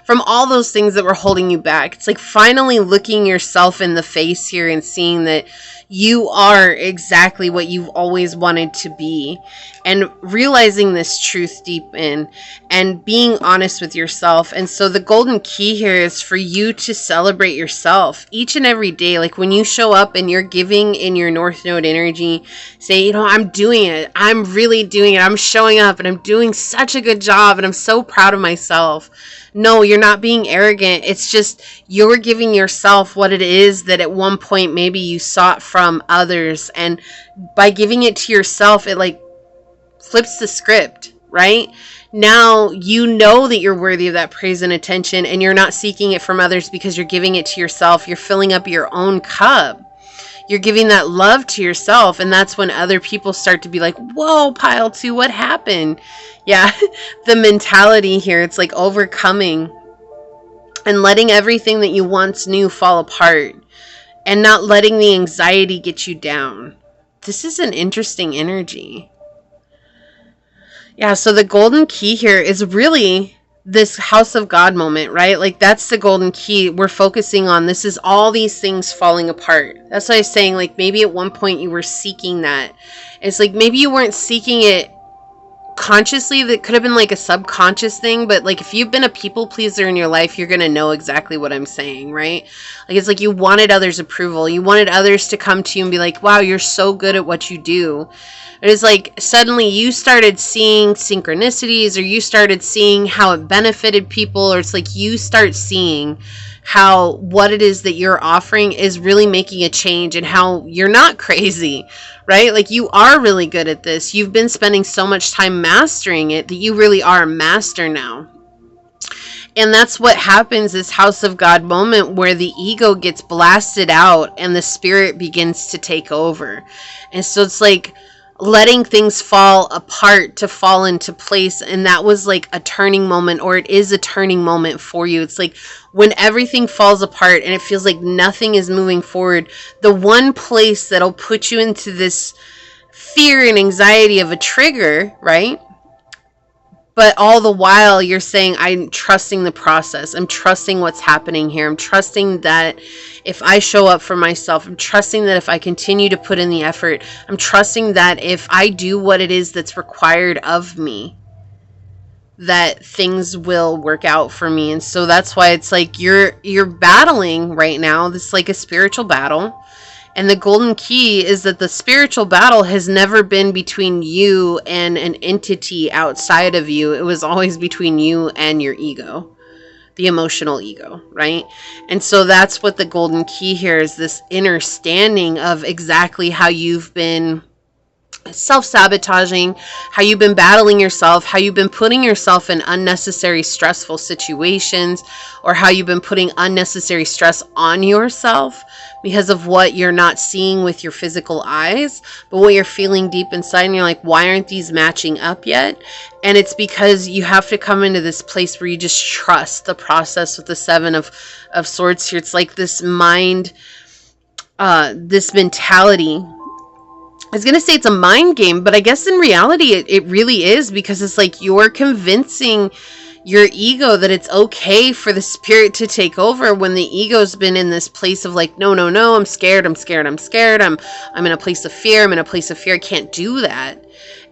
all those things that were holding you back. It's like finally looking yourself in the face here and seeing that you are exactly what you've always wanted to be, and realizing this truth deep in and being honest with yourself. And so the golden key here is for you to celebrate yourself each and every day. Like, when you show up and you're giving in your North Node energy, say, you know, I'm doing it. I'm really doing it. I'm showing up and I'm doing such a good job and I'm so proud of myself. No, you're not being arrogant. It's just you're giving yourself what it is that at one point maybe you sought from others. And by giving it to yourself, it like flips the script, right? Now you know that you're worthy of that praise and attention, and you're not seeking it from others because you're giving it to yourself. You're filling up your own cup. You're giving that love to yourself, and that's when other people start to be like, whoa, pile two, what happened? Yeah, the mentality here, it's like overcoming and letting everything that you once knew fall apart and not letting the anxiety get you down. This is an interesting energy. Yeah, so the golden key here is really this House of God moment, right? Like, that's the golden key we're focusing on. This is all these things falling apart. That's why I was saying, like, maybe at one point you were seeking that. It's like maybe you weren't seeking it consciously. That could have been like a subconscious thing, but like if you've been a people pleaser in your life, you're gonna know exactly what I'm saying, right? Like, it's like you wanted others' approval. You wanted others to come to you and be like, wow, you're so good at what you do. It's like suddenly you started seeing synchronicities, or you started seeing how it benefited people, or it's like you start seeing how what it is that you're offering is really making a change, and how you're not crazy, right? Like, you are really good at this. You've been spending so much time mastering it that you really are a master now. And that's what happens, this House of God moment where the ego gets blasted out and the spirit begins to take over. And so it's like letting things fall apart to fall into place. And that was like a turning moment, or it is a turning moment for you. It's like when everything falls apart and it feels like nothing is moving forward, the one place that'll put you into this fear and anxiety of a trigger, right? But all the while you're saying, I'm trusting the process. I'm trusting what's happening here. I'm trusting that if I show up for myself, I'm trusting that if I continue to put in the effort, I'm trusting that if I do what it is that's required of me, that things will work out for me. And so that's why it's like you're battling right now. This is like a spiritual battle. And the golden key is that the spiritual battle has never been between you and an entity outside of you. It was always between you and your ego, the emotional ego, right? And so that's what the golden key here is, this understanding of exactly how you've been self-sabotaging, how you've been battling yourself, how you've been putting yourself in unnecessary stressful situations, or how you've been putting unnecessary stress on yourself because of what you're not seeing with your physical eyes, but what you're feeling deep inside. And you're like, why aren't these matching up yet? And it's because you have to come into this place where you just trust the process with the Seven of Swords here. It's like this mind, this mentality. I was going to say it's a mind game, but I guess in reality it really is, because it's like you're convincing your ego that it's okay for the spirit to take over, when the ego's been in this place of like, no, I'm scared, I'm in a place of fear, I can't do that.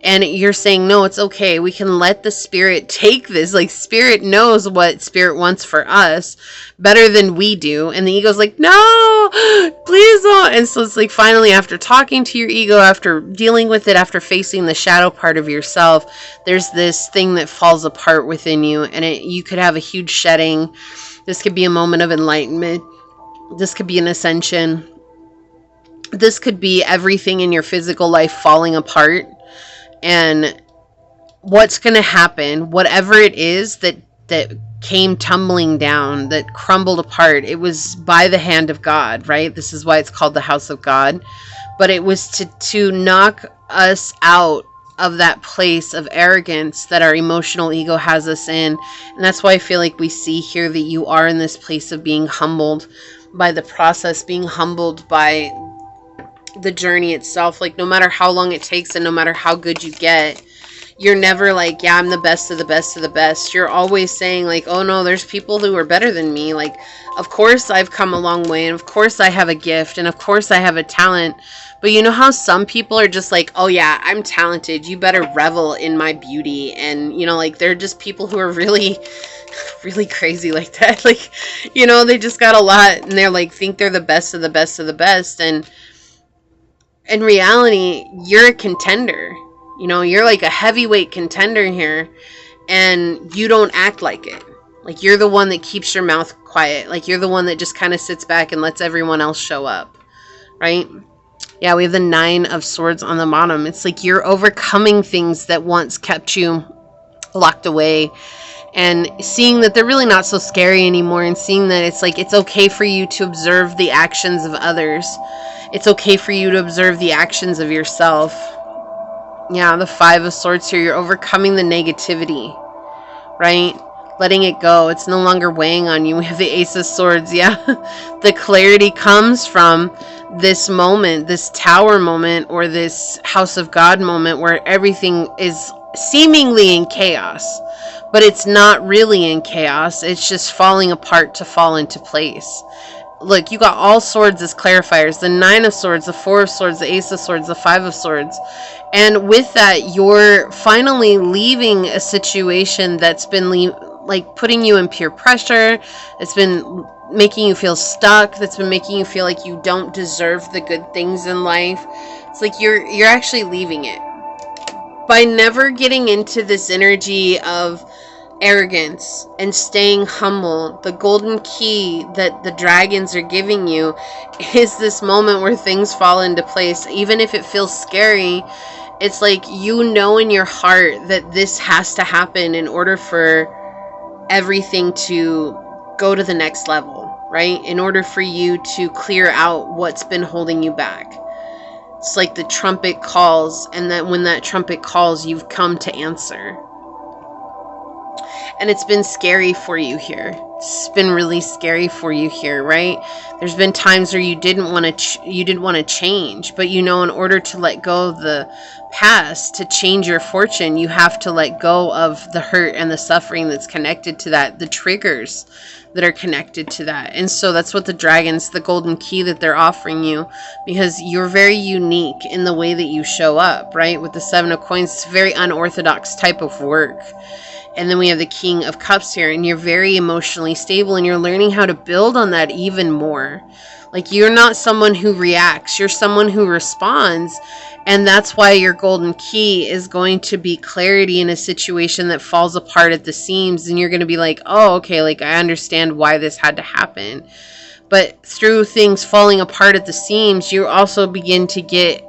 And you're saying, no, it's okay. We can let the spirit take this. Like, spirit knows what spirit wants for us better than we do. And the ego's like, no, please don't. And so it's like, finally, after talking to your ego, after dealing with it, after facing the shadow part of yourself, there's this thing that falls apart within you. And you could have a huge shedding. This could be a moment of enlightenment. This could be an ascension. This could be everything in your physical life falling apart. And what's going to happen, whatever it is that came tumbling down, that crumbled apart, it was by the hand of God, right? This is why it's called the House of God. But it was to knock us out of that place of arrogance that our emotional ego has us in. And that's why I feel like we see here that you are in this place of being humbled by the process, being humbled by the journey itself. Like, no matter how long it takes and no matter how good you get, you're never like, yeah, I'm the best of the best of the best. You're always saying like, oh no, there's people who are better than me. Like, of course I've come a long way, and of course I have a gift, and of course I have a talent. But you know how some people are just like, oh yeah, I'm talented, you better revel in my beauty. And you know, like, they're just people who are really crazy like that. Like, you know, they just got a lot, and they're like, think they're the best of the best of the best. And in reality, you're a contender. You know, you're like a heavyweight contender here, and you don't act like it. Like, you're the one that keeps your mouth quiet. Like, you're the one that just kind of sits back and lets everyone else show up, right? Yeah, we have the Nine of Swords on the bottom. It's like you're overcoming things that once kept you locked away, and seeing that they're really not so scary anymore, and seeing that it's like it's okay for you to observe the actions of others. It's okay for you to observe the actions of yourself. Yeah, the Five of Swords here. You're overcoming the negativity, right? Letting it go. It's no longer weighing on you. We have the Ace of Swords. Yeah, the clarity comes from this moment, this Tower moment, or this House of God moment, where everything is seemingly in chaos, but it's not really in chaos. It's just falling apart to fall into place. Look, you got all swords as clarifiers. The Nine of Swords, the Four of Swords, the Ace of Swords, the Five of Swords. And with that, you're finally leaving a situation that's been like putting you in peer pressure. It's been making you feel stuck. That's been making you feel like you don't deserve the good things in life. It's like you're actually leaving it. By never getting into this energy of arrogance and staying humble, the golden key that the dragons are giving you is this moment where things fall into place. Even if it feels scary, it's like, you know, in your heart that this has to happen in order for everything to go to the next level, right? In order for you to clear out what's been holding you back. It's like the trumpet calls, and that when that trumpet calls, you've come to answer. And it's been scary for you here. It's been really scary for you here, right? There's been times where you didn't want to change, but in order to let go of the past, to change your fortune, you have to let go of the hurt and the suffering that's connected to that, the triggers that are connected to that. And so that's what the dragons, the golden key that they're offering you, because you're very unique in the way that you show up, right? With the 7 of coins, it's a very unorthodox type of work. And then we have the King of Cups here, and you're very emotionally stable, and you're learning how to build on that even more. Like, you're not someone who reacts, you're someone who responds. And that's why your golden key is going to be clarity in a situation that falls apart at the seams. And you're going to be like, oh, okay, like, I understand why this had to happen. But through things falling apart at the seams, you also begin to get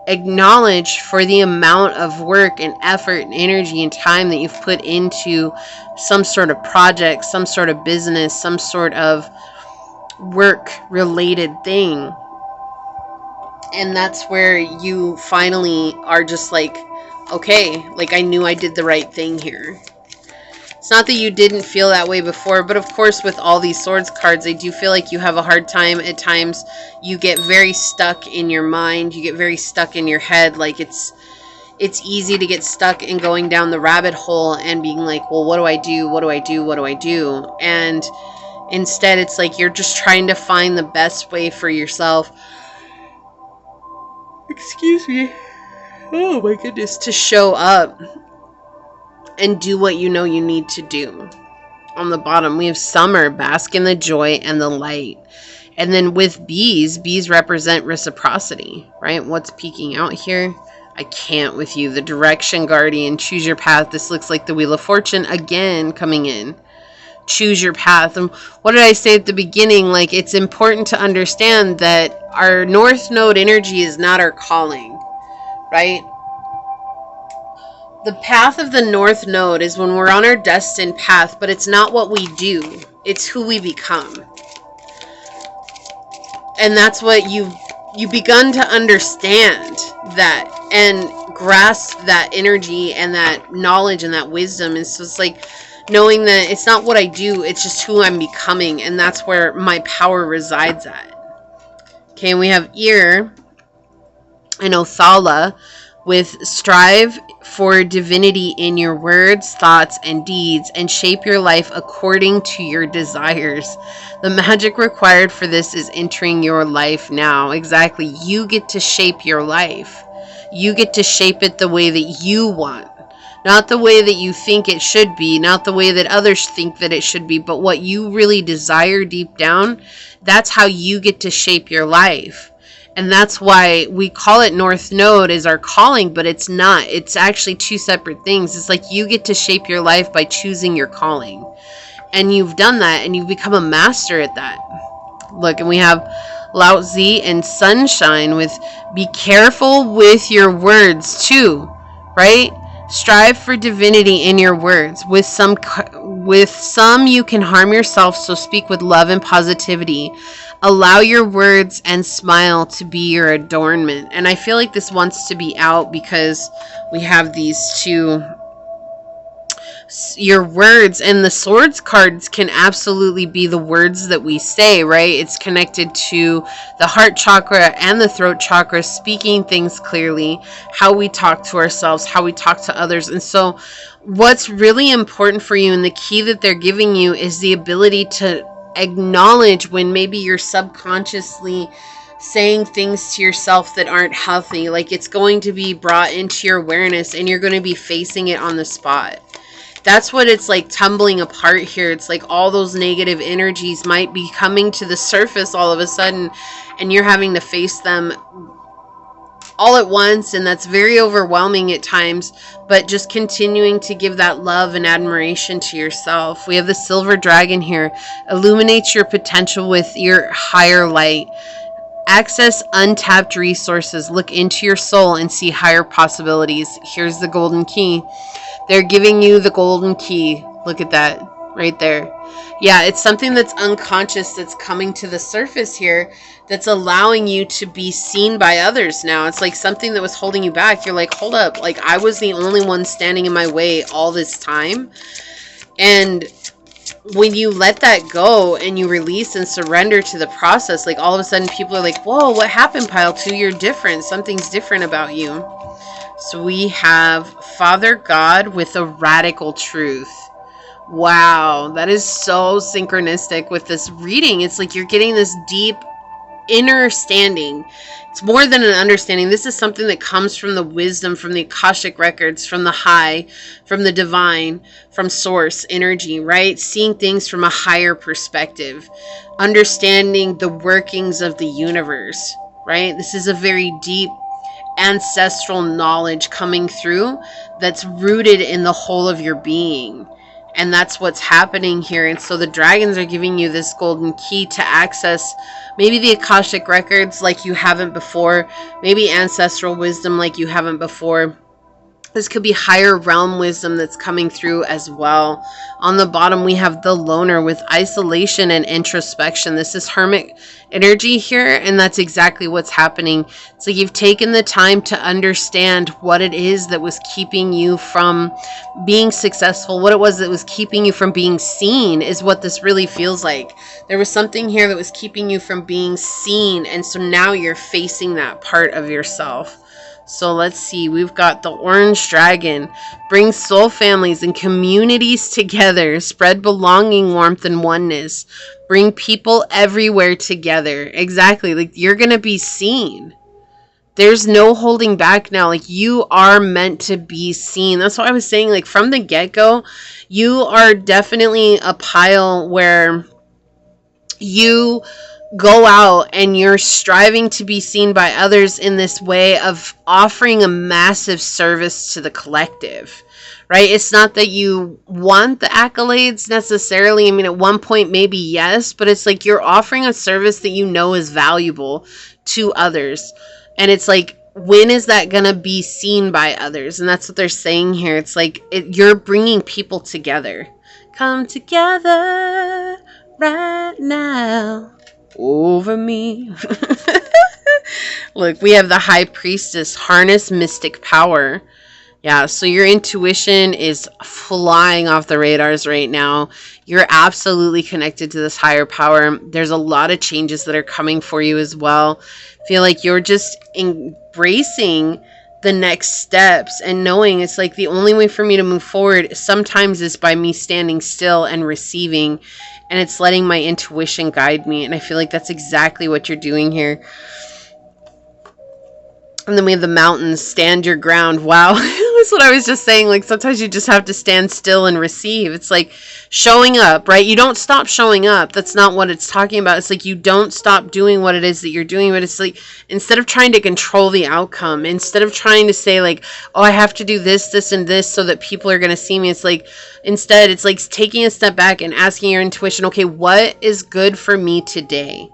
acknowledged for the amount of work and effort and energy and time that you've put into some sort of project, some sort of business, some sort of work related thing. And that's where you finally are just like, okay, like, I knew I did the right thing here. It's not that you didn't feel that way before, but of course with all these swords cards, I do feel like you have a hard time at times. You get very stuck in your mind. You get very stuck in your head. Like, it's easy to get stuck in going down the rabbit hole and being like, well, what do I do? What do I do? What do I do? And instead, it's like you're just trying to find the best way for yourself. Excuse me. Oh my goodness. To show up and do what you know you need to do. On the bottom, we have summer, bask in the joy and the light. And then with bees represent reciprocity, right? What's peeking out here? I can't with you. The direction guardian, choose your path. This looks like the Wheel of Fortune again coming in. Choose your path. And what did I say at the beginning? Like, it's important to understand that our North Node energy is not our calling, right? The path of the North Node is when we're on our destined path, but it's not what we do. It's who we become. And that's what you've begun to understand that and grasp that energy and that knowledge and that wisdom. And so it's like knowing that it's not what I do, it's just who I'm becoming. And that's where my power resides at. Okay, and we have Ear and Othala with strive for divinity in your words, thoughts, and deeds, and shape your life according to your desires. The magic required for this is entering your life now. Exactly. You get to shape your life. You get to shape it the way that you want. Not the way that you think it should be, not the way that others think that it should be, but what you really desire deep down. That's how you get to shape your life. And that's why we call it North Node as our calling, but it's not. It's actually two separate things. It's like you get to shape your life by choosing your calling. And you've done that, and you've become a master at that. Look, and we have Lao Tzu and Sunshine with be careful with your words too, right? Strive for divinity in your words. With some you can harm yourself, so speak with love and positivity. Allow your words and smile to be your adornment. And I feel like this wants to be out because we have these two. Your words and the swords cards can absolutely be the words that we say, right? It's connected to the heart chakra and the throat chakra, speaking things clearly, how we talk to ourselves, how we talk to others. And so what's really important for you and the key that they're giving you is the ability to acknowledge when maybe you're subconsciously saying things to yourself that aren't healthy. Like, it's going to be brought into your awareness and you're going to be facing it on the spot. That's what it's like tumbling apart here. It's like all those negative energies might be coming to the surface all of a sudden, and you're having to face them all at once, and that's very overwhelming at times, but just continuing to give that love and admiration to yourself. We have the Silver Dragon here. Illuminate your potential with your higher light. Access untapped resources. Look into your soul and see higher possibilities. Here's the golden key. They're giving you the golden key. Look at that. right there. Yeah, it's something that's unconscious that's coming to the surface here that's allowing you to be seen by others now. It's like something that was holding you back. You're like, hold up, like I was the only one standing in my way all this time. And when you let that go and you release and surrender to the process, like all of a sudden people are like, whoa, what happened, Pile 2? You're different. Something's different about you. So we have Father God with a radical truth. Wow, that is so synchronistic with this reading. It's like you're getting this deep inner standing. It's more than an understanding. This is something that comes from the wisdom, from the Akashic records, from the high, from the divine, from source energy, right? Seeing things from a higher perspective, understanding the workings of the universe, right? This is a very deep ancestral knowledge coming through that's rooted in the whole of your being. And that's what's happening here. And so the dragons are giving you this golden key to access maybe the Akashic records like you haven't before, maybe ancestral wisdom like you haven't before. This could be higher realm wisdom that's coming through as well. On the bottom, we have the loner with isolation and introspection. This is hermit energy here, and that's exactly what's happening. It's like you've taken the time to understand what it is that was keeping you from being successful, what it was that was keeping you from being seen is what this really feels like. There was something here that was keeping you from being seen, and so now you're facing that part of yourself. So let's see, we've got the orange dragon. Bring soul families and communities together. Spread belonging, warmth, and oneness. Bring people everywhere together. Exactly, like you're going to be seen. There's no holding back now. Like you are meant to be seen. That's what I was saying. Like from the get-go, you are definitely a pile where you go out and you're striving to be seen by others in this way of offering a massive service to the collective, right? It's not that you want the accolades necessarily. I mean, at one point, maybe yes, but it's like you're offering a service that you know is valuable to others. And it's like, when is that going to be seen by others? And that's what they're saying here. It's like you're bringing people together. Come together right now. Over me. Look, we have the high priestess, harness mystic power. Yeah, so your intuition is flying off the radars right now. You're absolutely connected to this higher power. There's a lot of changes that are coming for you as well. Feel like you're just embracing the next steps and knowing it's like the only way for me to move forward sometimes is by me standing still and receiving. And it's letting my intuition guide me. And I feel like that's exactly what you're doing here. And then we have the mountains, stand your ground. Wow. That's what I was just saying. Like sometimes you just have to stand still and receive. It's like showing up, right? You don't stop showing up. That's not what it's talking about. It's like you don't stop doing what it is that you're doing. But it's like instead of trying to control the outcome, instead of trying to say like, oh, I have to do this, this, and this so that people are going to see me. It's like instead, it's like taking a step back and asking your intuition, okay, what is good for me today?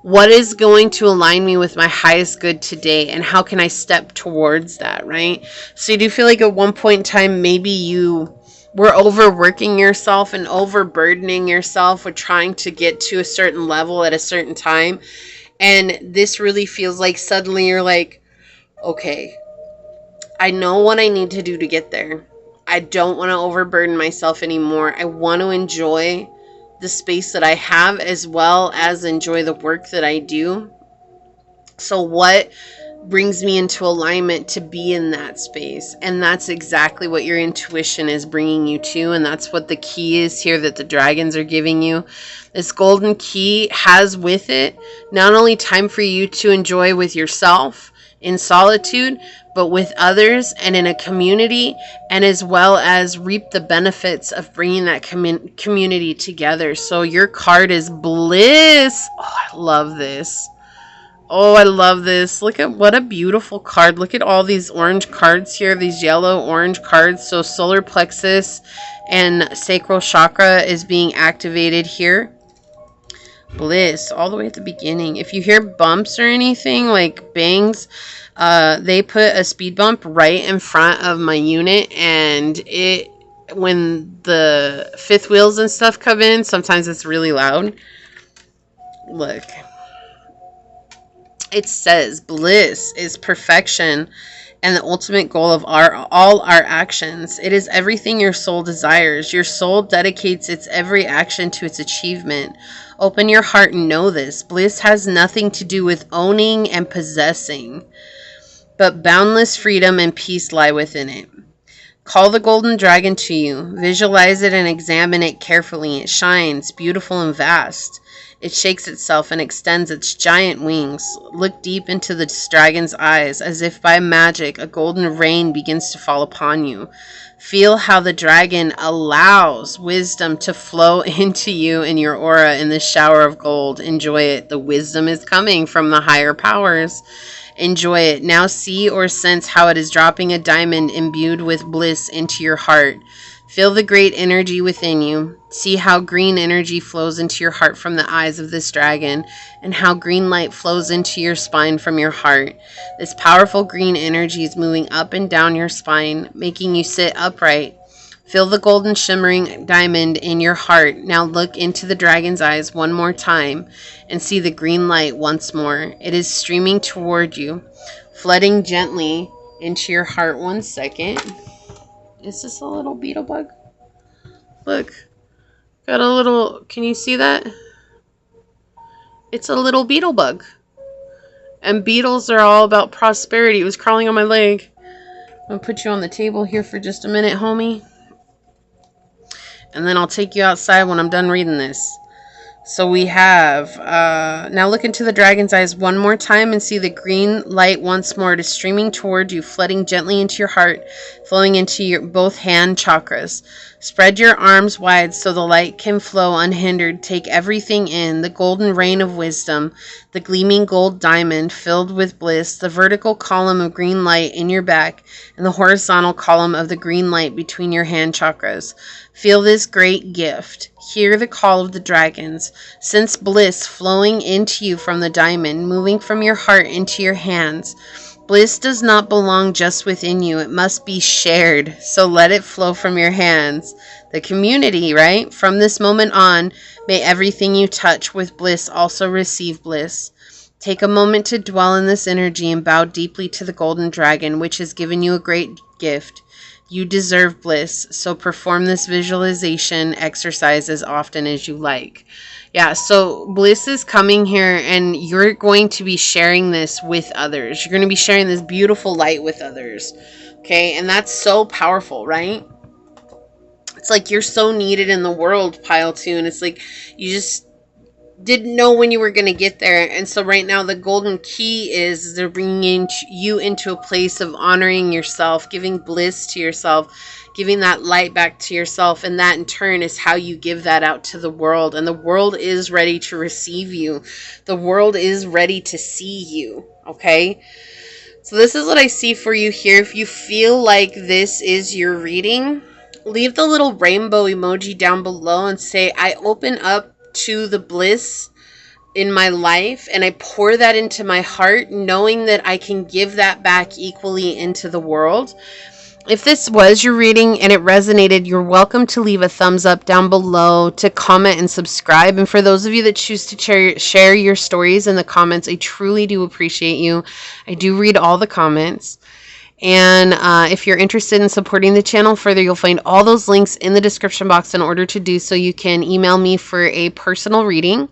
What is going to align me with my highest good today? And how can I step towards that, right? So you do feel like at one point in time, maybe you were overworking yourself and overburdening yourself with trying to get to a certain level at a certain time. And this really feels like suddenly you're like, okay, I know what I need to do to get there. I don't want to overburden myself anymore. I want to enjoy the space that I have as well as enjoy the work that I do. So what brings me into alignment to be in that space? And that's exactly what your intuition is bringing you to. And that's what the key is here that the dragons are giving you. This golden key has with it not only time for you to enjoy with yourself in solitude, but with others and in a community, and as well as reap the benefits of bringing that community together. So your card is bliss. Oh, I love this. Oh, I love this. Look at what a beautiful card. Look at all these orange cards here, these yellow orange cards. So solar plexus and sacral chakra is being activated here. Bliss all the way at the beginning. If you hear bumps or anything like bangs, they put a speed bump right in front of my unit, and it when the fifth wheels and stuff come in, sometimes it's really loud. Look. It says bliss is perfection and the ultimate goal of all our actions. It is everything your soul desires. Your soul dedicates its every action to its achievement. Open your heart and know this. Bliss has nothing to do with owning and possessing, but boundless freedom and peace lie within it. Call the golden dragon to you. Visualize it and examine it carefully. It shines, beautiful and vast. It shakes itself and extends its giant wings. Look deep into the dragon's eyes. As if by magic, a golden rain begins to fall upon you. Feel how the dragon allows wisdom to flow into you and your aura in this shower of gold. Enjoy it. The wisdom is coming from the higher powers. Enjoy it. Now see or sense how it is dropping a diamond imbued with bliss into your heart. Feel the great energy within you. See how green energy flows into your heart from the eyes of this dragon, and how green light flows into your spine from your heart. This powerful green energy is moving up and down your spine, making you sit upright. Feel the golden shimmering diamond in your heart. Now look into the dragon's eyes one more time and see the green light once more. It is streaming toward you, flooding gently into your heart. 1 second. Is this a little beetle bug? Look. Got a little... Can you see that? It's a little beetle bug. And beetles are all about prosperity. It was crawling on my leg. I'm going to put you on the table here for just a minute, homie. And then I'll take you outside when I'm done reading this. So we have, now look into the dragon's eyes one more time and see the green light once more. It is streaming toward you, flooding gently into your heart, flowing into your both hand chakras. Spread your arms wide so the light can flow unhindered. Take everything in, the golden rain of wisdom, the gleaming gold diamond filled with bliss, the vertical column of green light in your back, and the horizontal column of the green light between your hand chakras. Feel this great gift. Hear the call of the dragons. Sense bliss flowing into you from the diamond, moving from your heart into your hands. Bliss does not belong just within you. It must be shared. So let it flow from your hands. The community, right? From this moment on, may everything you touch with bliss also receive bliss. Take a moment to dwell in this energy and bow deeply to the golden dragon, which has given you a great gift. You deserve bliss, so perform this visualization exercise as often as you like. Yeah, so bliss is coming here, and you're going to be sharing this with others. You're going to be sharing this beautiful light with others. Okay, and that's so powerful, right? It's like you're so needed in the world, Pile 2, and it's like you just didn't know when you were going to get there. And so right now the golden key is they're bringing you into a place of honoring yourself, giving bliss to yourself, giving that light back to yourself. And that in turn is how you give that out to the world. And the world is ready to receive you. The world is ready to see you. Okay. So this is what I see for you here. If you feel like this is your reading, leave the little rainbow emoji down below and say, I open up to the bliss in my life and I pour that into my heart, knowing that I can give that back equally into the world. If this was your reading and it resonated, you're welcome to leave a thumbs up down below, to comment and subscribe. And for those of you that choose to share your stories in the comments, I truly do appreciate you. I do read all the comments. And if you're interested in supporting the channel further, you'll find all those links in the description box. In order to do so, you can email me for a personal reading.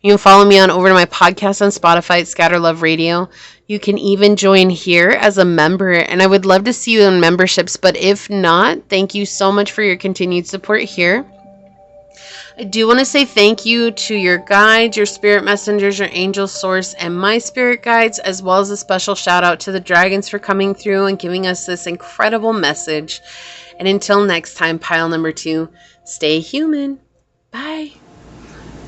You can follow me on over to my podcast on Spotify at Scatter Love Radio. You can even join here as a member, and I would love to see you in memberships. But if not, thank you so much for your continued support here. I do want to say thank you to your guides, your spirit messengers, your angel source, and my spirit guides, as well as a special shout out to the dragons for coming through and giving us this incredible message. And until next time, pile number 2, stay human. Bye.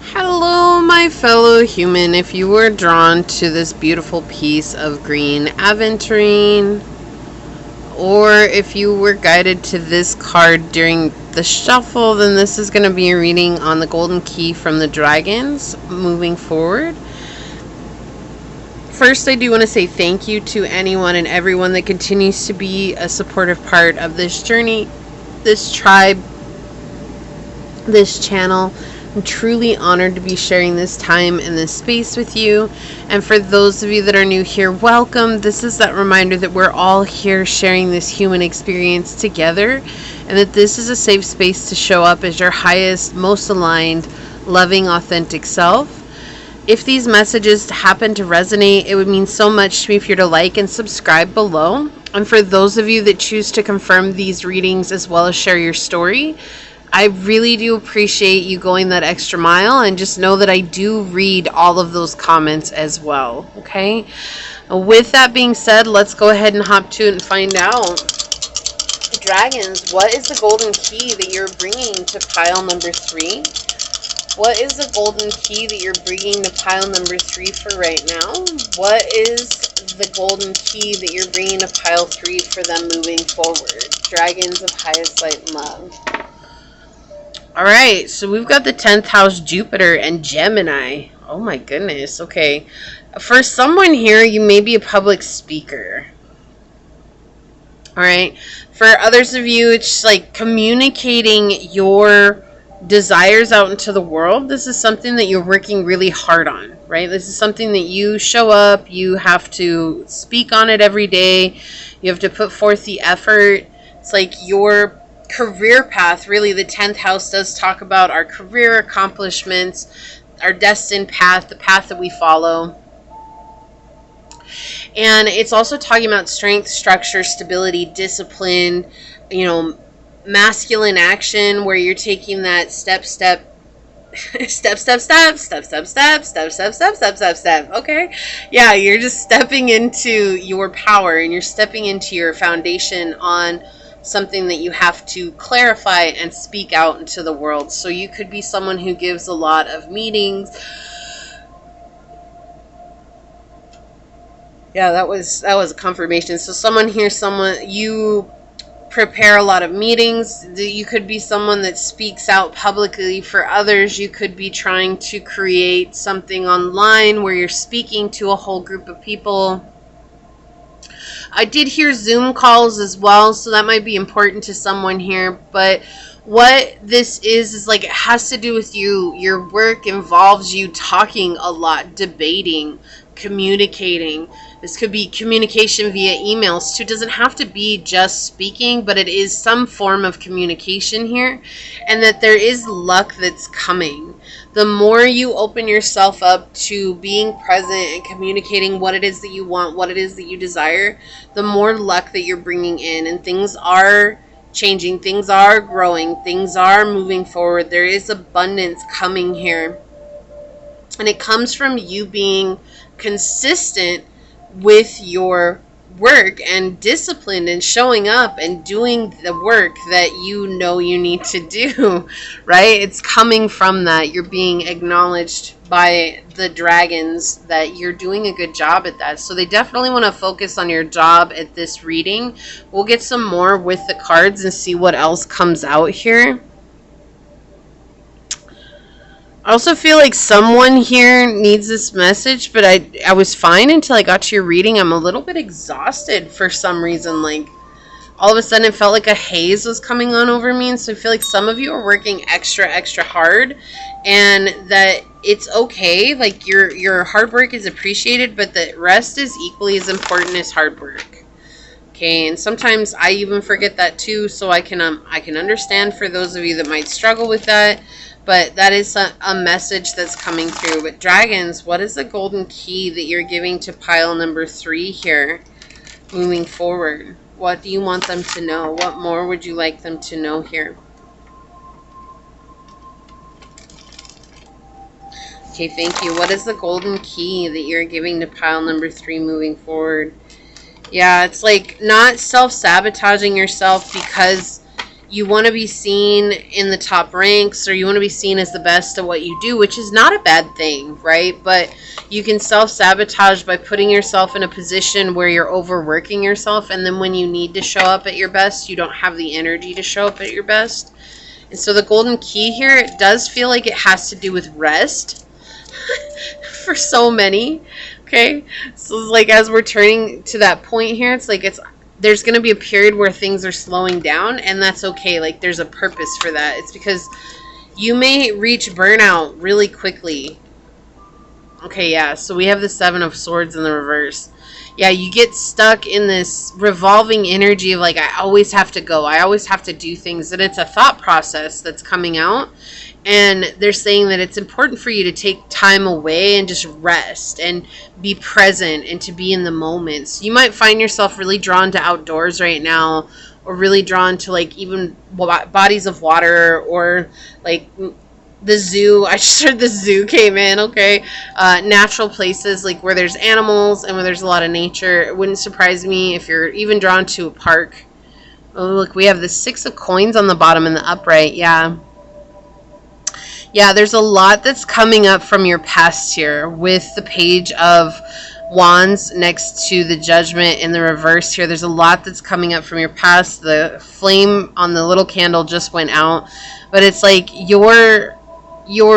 Hello, my fellow human. If you were drawn to this beautiful piece of green aventurine, or if you were guided to this card during the shuffle, then this is going to be a reading on the golden key from the dragons moving forward. First, I do want to say thank you to anyone and everyone that continues to be a supportive part of this journey. this tribe, this channel. I'm truly honored to be sharing this time and this space with you. And for those of you that are new here, welcome. This is that reminder that we're all here sharing this human experience together, and that this is a safe space to show up as your highest, most aligned, loving, authentic self. If these messages happen to resonate, it would mean so much to me if you're to like and subscribe below. And for those of you that choose to confirm these readings as well as share your story, I really do appreciate you going that extra mile, and just know that I do read all of those comments as well, okay? With that being said, let's go ahead and hop to it and find out. Dragons, what is the golden key that you're bringing to pile number 3? What is the golden key that you're bringing to pile number 3 for right now? What is the golden key that you're bringing to pile 3 for them moving forward? Dragons of highest light and love. Alright, so we've got the 10th house, Jupiter, and Gemini. Oh my goodness, okay. For someone here, you may be a public speaker. Alright, for others of you, it's like communicating your desires out into the world. This is something that you're working really hard on, right? This is something that you show up, you have to speak on it every day, you have to put forth the effort. It's like your career path. Really, the 10th house does talk about our career accomplishments, our destined path, the path that we follow. And it's also talking about strength, structure, stability, discipline, you know, masculine action, where you're taking that step, okay? Yeah, you're just stepping into your power, and you're stepping into your foundation on something that you have to clarify and speak out into the world. So you could be someone who gives a lot of meetings. Yeah, that was a confirmation. So someone here, you prepare a lot of meetings. You could be someone that speaks out publicly for others. You could be trying to create something online where you're speaking to a whole group of people. I did hear Zoom calls as well, so that might be important to someone here. But what this is like, it has to do with you. Your work involves you talking a lot, debating, communicating. This could be communication via emails too. It doesn't have to be just speaking, but it is some form of communication here. And that there is luck that's coming. The more you open yourself up to being present and communicating what it is that you want, what it is that you desire, the more luck that you're bringing in. And things are changing, things are growing, things are moving forward. There is abundance coming here. And it comes from you being consistent with your work and disciplined and showing up and doing the work that you know you need to do, right? It's coming from that. You're being acknowledged by the dragons that you're doing a good job at that. So they definitely want to focus on your job at this reading. We'll get some more with the cards and see what else comes out here. I also feel like someone here needs this message, but I was fine until I got to your reading. I'm a little bit exhausted for some reason. Like, all of a sudden it felt like a haze was coming on over me. And so I feel like some of you are working extra hard, and that it's okay. Like, your hard work is appreciated, but that rest is equally as important as hard work. Okay, and sometimes I even forget that too. So I can understand for those of you that might struggle with that. But that is a message that's coming through. But dragons, what is the golden key that you're giving to pile number 3 here moving forward? What do you want them to know? What more would you like them to know here? Okay, thank you. What is the golden key that you're giving to pile number 3 moving forward? Yeah, it's like not self-sabotaging yourself because you want to be seen in the top ranks, or you want to be seen as the best at what you do, which is not a bad thing, right? But you can self-sabotage by putting yourself in a position where you're overworking yourself, and then when you need to show up at your best, you don't have the energy to show up at your best. And so the golden key here, it does feel like it has to do with rest for so many. Okay, so like as we're turning to that point here, it's like there's going to be a period where things are slowing down, and that's okay. Like, there's a purpose for that. It's because you may reach burnout really quickly. Okay, yeah, so we have the Seven of Swords in the reverse. Yeah, you get stuck in this revolving energy of like, I always have to go. I always have to do things. And it's a thought process that's coming out. And they're saying that it's important for you to take time away and just rest and be present and to be in the moment. So you might find yourself really drawn to outdoors right now, or really drawn to like even bodies of water, or like the zoo. I just heard the zoo came in. Okay. Natural places like where there's animals and where there's a lot of nature. It wouldn't surprise me if you're even drawn to a park. Oh, look, we have the Six of Coins on the bottom in the upright. Yeah, there's a lot that's coming up from your past here with the Page of Wands next to the Judgment in the reverse here. There's a lot that's coming up from your past. The flame on the little candle just went out, but it's like you're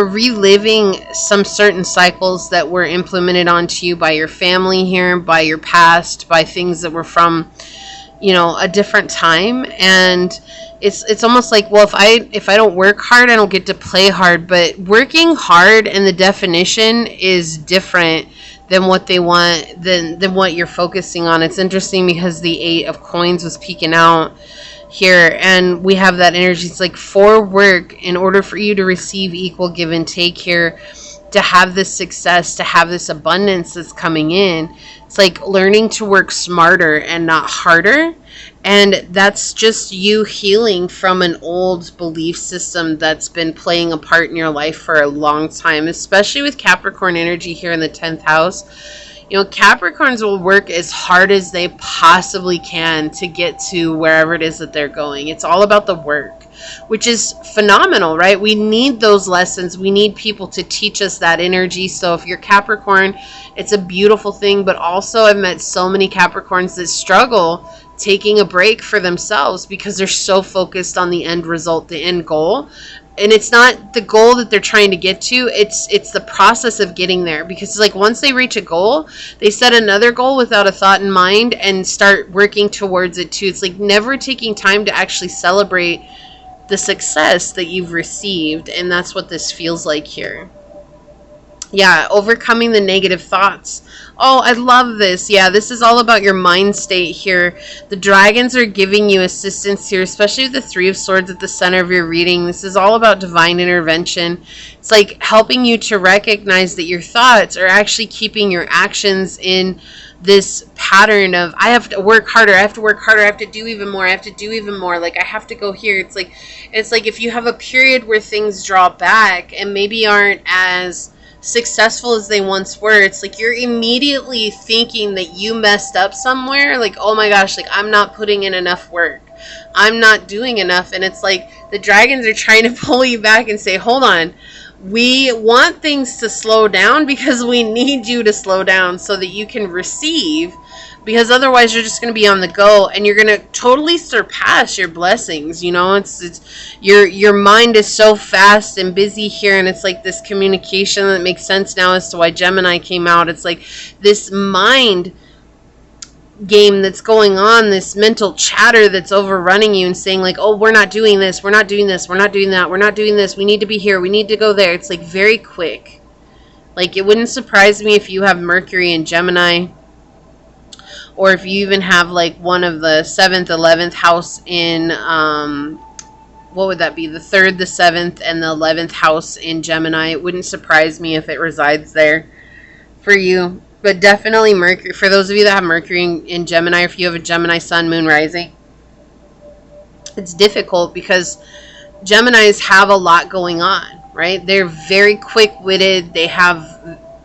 reliving some certain cycles that were implemented onto you by your family here, by your past, by things that were from, a different time. And it's almost like, well, if I don't work hard, I don't get to play hard. But working hard and the definition is different than what they want, than what you're focusing on. It's interesting because the Eight of Coins was peeking out here, and we have that energy. It's like, for work, in order for you to receive equal give and take here, to have this success, to have this abundance that's coming in, it's like learning to work smarter and not harder. And that's just you healing from an old belief system that's been playing a part in your life for a long time, especially with Capricorn energy here in the 10th house. Capricorns will work as hard as they possibly can to get to wherever it is that they're going. It's all about the work, which is phenomenal, right? We need those lessons. We need people to teach us that energy. So if you're Capricorn, it's a beautiful thing. But also, I've met so many Capricorns that struggle taking a break for themselves because they're so focused on the end result, the end goal. And it's not the goal that they're trying to get to. It's the process of getting there. Because it's like, once they reach a goal, they set another goal without a thought in mind and start working towards it too. It's like never taking time to actually celebrate the success that you've received. And that's what this feels like here. Yeah, overcoming the negative thoughts. Oh, I love this. Yeah, this is all about your mind state here. The dragons are giving you assistance here, especially with the Three of Swords at the center of your reading. This is all about divine intervention. It's like helping you to recognize that your thoughts are actually keeping your actions in this pattern of, I have to work harder, I have to work harder, I have to do even more, I have to do even more, like I have to go here. It's like if you have a period where things draw back and maybe aren't as successful as they once were, it's like you're immediately thinking that you messed up somewhere, like, oh my gosh, like I'm not putting in enough work, I'm not doing enough. And it's like the dragons are trying to pull you back and say, hold on, we want things to slow down because we need you to slow down so that you can receive, because otherwise you're just going to be on the go and you're going to totally surpass your blessings. It's your mind is so fast and busy here, and it's like this communication that makes sense now as to why Gemini came out. It's like this mind game that's going on, this mental chatter that's overrunning you and saying like, oh, we're not doing this, we're not doing this, we're not doing that, we're not doing this, we need to be here, we need to go there. It's like very quick. Like, it wouldn't surprise me if you have Mercury in Gemini, or if you even have like one of the 7th, 11th house in, what would that be? The 3rd, the 7th, and the 11th house in Gemini. It wouldn't surprise me if it resides there for you. But definitely Mercury, for those of you that have Mercury in Gemini, or if you have a Gemini sun, moon, rising, it's difficult because Geminis have a lot going on, right? They're very quick-witted. They have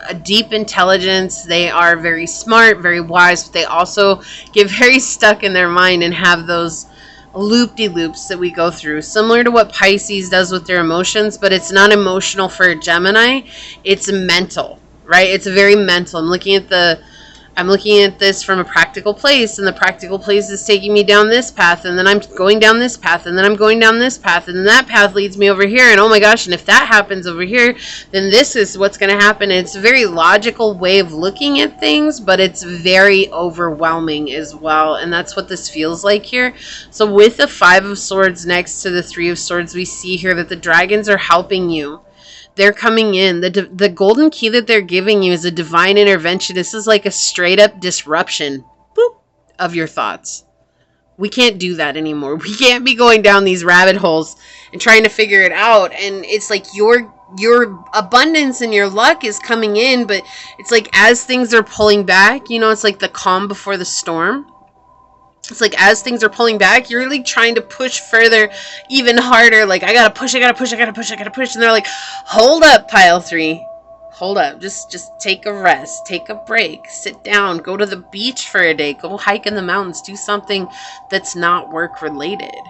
a deep intelligence. They are very smart, very wise, but they also get very stuck in their mind and have those loop-de-loops that we go through, similar to what Pisces does with their emotions, but it's not emotional for a Gemini. It's mental, right? It's very mental. I'm looking at I'm looking at this from a practical place, and the practical place is taking me down this path, and then I'm going down this path, and then I'm going down this path, and then that path leads me over here, and oh my gosh, and if that happens over here, then this is what's going to happen. And it's a very logical way of looking at things, but it's very overwhelming as well, and that's what this feels like here. So with the Five of Swords next to the Three of Swords, we see here that the dragons are helping you. They're coming in. The golden key that they're giving you is a divine intervention. This is like a straight up disruption, boop, of your thoughts. We can't do that anymore. We can't be going down these rabbit holes and trying to figure it out. And it's like your abundance and your luck is coming in, but it's like as things are pulling back, you know, it's like the calm before the storm. It's like as things are pulling back, you're really trying to push further, even harder. Like, I gotta push, I gotta push, I gotta push, I gotta push. And they're like, hold up, pile three. Hold up. Just take a rest. Take a break. Sit down. Go to the beach for a day. Go hike in the mountains. Do something that's not work related.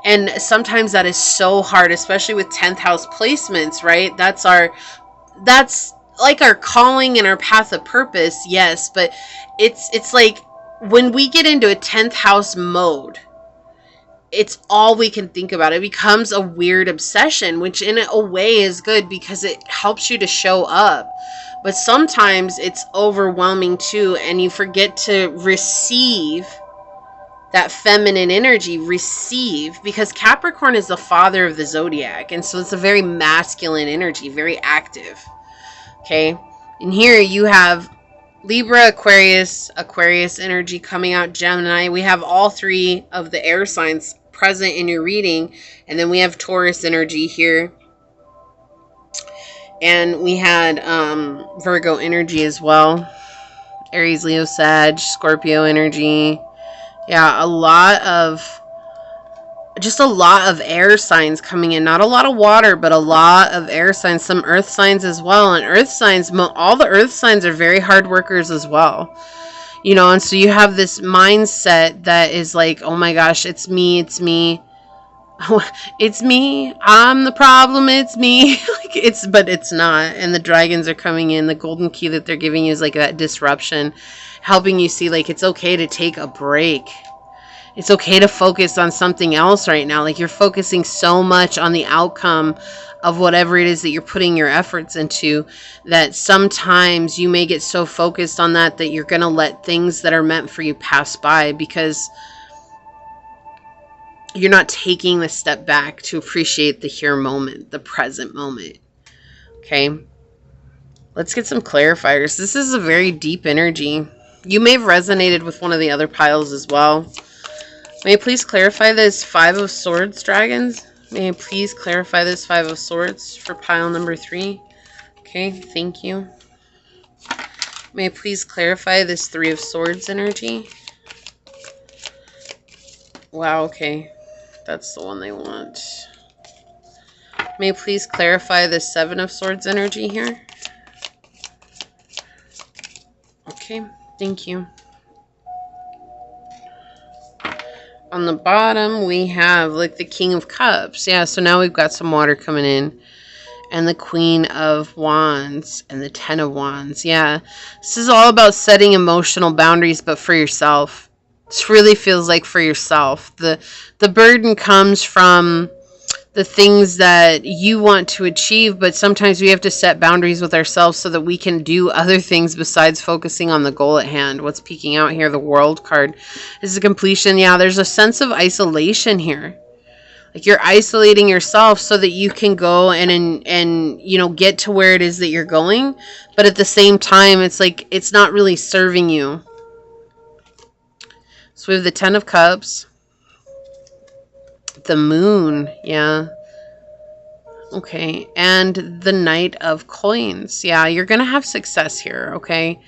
And sometimes that is so hard, especially with 10th house placements, right? That's like our calling and our path of purpose, yes. But it's like, when we get into a 10th house mode, it's all we can think about. It becomes a weird obsession, which in a way is good because it helps you to show up. But sometimes it's overwhelming too, and you forget to receive that feminine energy. Receive, because Capricorn is the father of the zodiac, and so it's a very masculine energy, very active. Okay, and here you have Libra, Aquarius energy coming out, Gemini. We have all three of the air signs present in your reading. And then we have Taurus energy here. And we had Virgo energy as well. Aries, Leo, Sag, Scorpio energy. Yeah, a lot of air signs coming in. Not a lot of water, but a lot of air signs. Some earth signs as well. And earth signs, all the earth signs are very hard workers as well. You know, and so you have this mindset that is like, oh my gosh, it's me. It's me. I'm the problem. It's me. But it's not. And the dragons are coming in. The golden key that they're giving you is like that disruption, helping you see like it's okay to take a break. It's okay to focus on something else right now. Like, you're focusing so much on the outcome of whatever it is that you're putting your efforts into, that sometimes you may get so focused on that you're going to let things that are meant for you pass by, because you're not taking the step back to appreciate the here moment, the present moment. Okay. Let's get some clarifiers. This is a very deep energy. You may have resonated with one of the other piles as well. May I please clarify this Five of Swords, dragons? May I please clarify this Five of Swords for pile number 3? Okay, thank you. May I please clarify this Three of Swords energy? Wow, okay. That's the one they want. May I please clarify this Seven of Swords energy here? Okay, thank you. On the bottom, we have like the King of Cups. Yeah, so now we've got some water coming in. And the Queen of Wands and the Ten of Wands. Yeah, this is all about setting emotional boundaries, but for yourself. This really feels like for yourself. The burden comes from the things that you want to achieve, but sometimes we have to set boundaries with ourselves so that we can do other things besides focusing on the goal at hand. What's peeking out here? The World card. This is a completion. Yeah, there's a sense of isolation here. Like, you're isolating yourself so that you can go and you know, get to where it is that you're going, but at the same time, it's like it's not really serving you. So we have the Ten of Cups. The Moon, yeah. Okay, and the Knight of Coins. Yeah, you're going to have success here, okay?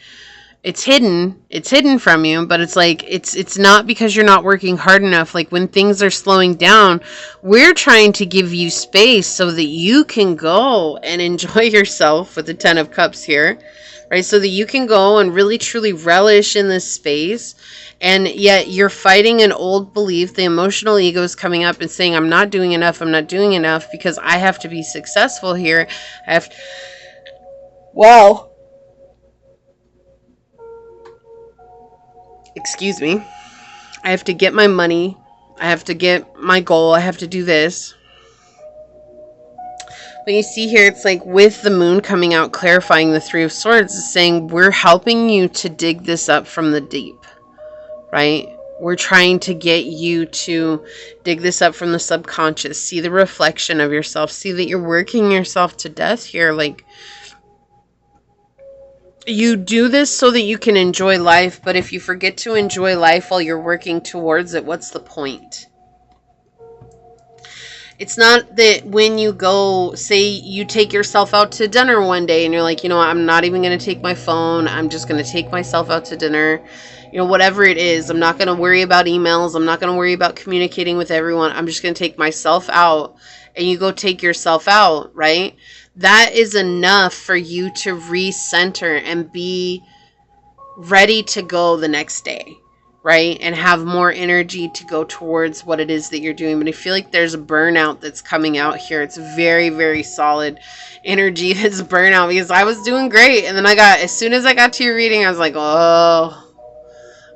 It's hidden. It's hidden from you, but it's like, it's not because you're not working hard enough. Like, when things are slowing down, we're trying to give you space so that you can go and enjoy yourself with the Ten of Cups here, right? So that you can go and really truly relish in this space. And yet you're fighting an old belief. The emotional ego is coming up and saying, I'm not doing enough. I'm not doing enough because I have to be successful here. Wow. excuse me, I have to get my money, I have to get my goal, I have to do this. But you see here, it's like with the moon coming out, clarifying the Three of Swords, is saying we're helping you to dig this up from the deep, right? We're trying to get you to dig this up from the subconscious, see the reflection of yourself, see that you're working yourself to death here. Like, you do this so that you can enjoy life, but if you forget to enjoy life while you're working towards it, what's the point? It's not that when you go, say you take yourself out to dinner one day and you're like, you know what, I'm not even going to take my phone. I'm just going to take myself out to dinner. You know, whatever it is, I'm not going to worry about emails. I'm not going to worry about communicating with everyone. I'm just going to take myself out. And you go take yourself out, right? That is enough for you to recenter and be ready to go the next day, right? And have more energy to go towards what it is that you're doing. But I feel like there's a burnout that's coming out here. It's very, very solid energy that's burnout, because I was doing great. And then as soon as I got to your reading, I was like, oh,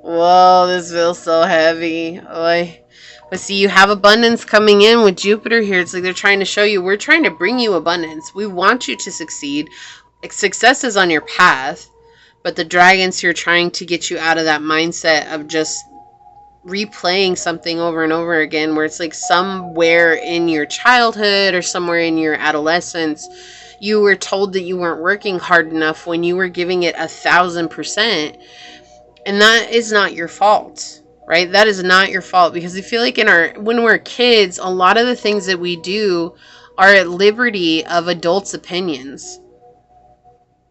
whoa, this feels so heavy. But see, you have abundance coming in with Jupiter here. It's like they're trying to show you, we're trying to bring you abundance. We want you to succeed. Success is on your path. But the dragons here trying to get you out of that mindset of just replaying something over and over again, where it's like somewhere in your childhood or somewhere in your adolescence, you were told that you weren't working hard enough when you were giving it 1,000%. And that is not your fault, right? That is not your fault, because I feel like when we're kids, a lot of the things that we do are at liberty of adults' opinions.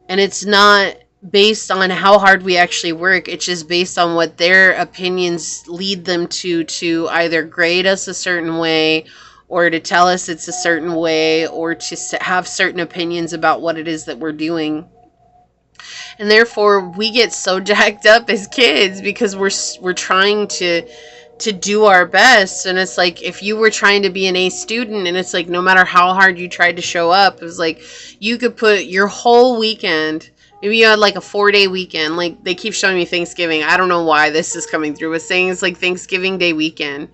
And it's not based on how hard we actually work. It's just based on what their opinions lead them to either grade us a certain way, or to tell us it's a certain way, or to have certain opinions about what it is that we're doing. And therefore we get so jacked up as kids because we're trying to do our best. And it's like, if you were trying to be an A student, and it's like, no matter how hard you tried to show up, it was like, you could put your whole weekend, maybe you had like a 4-day weekend, like they keep showing me Thanksgiving. I don't know why this is coming through, but saying it's like Thanksgiving Day weekend.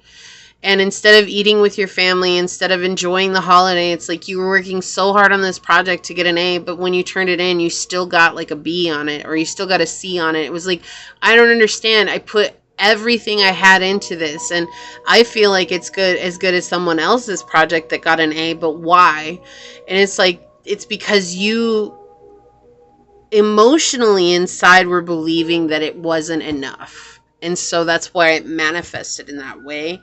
And instead of eating with your family, instead of enjoying the holiday, it's like you were working so hard on this project to get an A, but when you turned it in, you still got like a B on it, or you still got a C on it. It was like, I don't understand. I put everything I had into this, and I feel like it's as good as someone else's project that got an A, but why? And it's like, it's because you emotionally inside were believing that it wasn't enough. And so that's why it manifested in that way.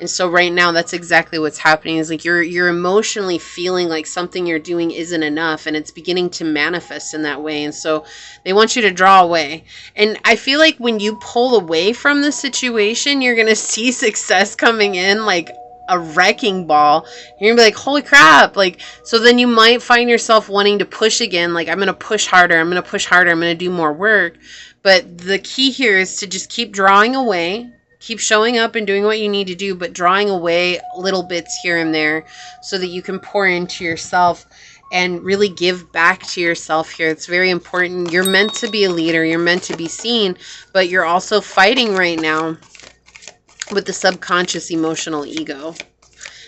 And so right now, that's exactly what's happening, is like you're emotionally feeling like something you're doing isn't enough, and it's beginning to manifest in that way. And so they want you to draw away. And I feel like when you pull away from the situation, you're going to see success coming in like a wrecking ball. You're gonna be like, holy crap. Like, so then you might find yourself wanting to push again. Like, I'm going to push harder. I'm going to push harder. I'm going to do more work. But the key here is to just keep drawing away. Keep showing up and doing what you need to do, but drawing away little bits here and there so that you can pour into yourself and really give back to yourself here. It's very important. You're meant to be a leader. You're meant to be seen, but you're also fighting right now with the subconscious emotional ego.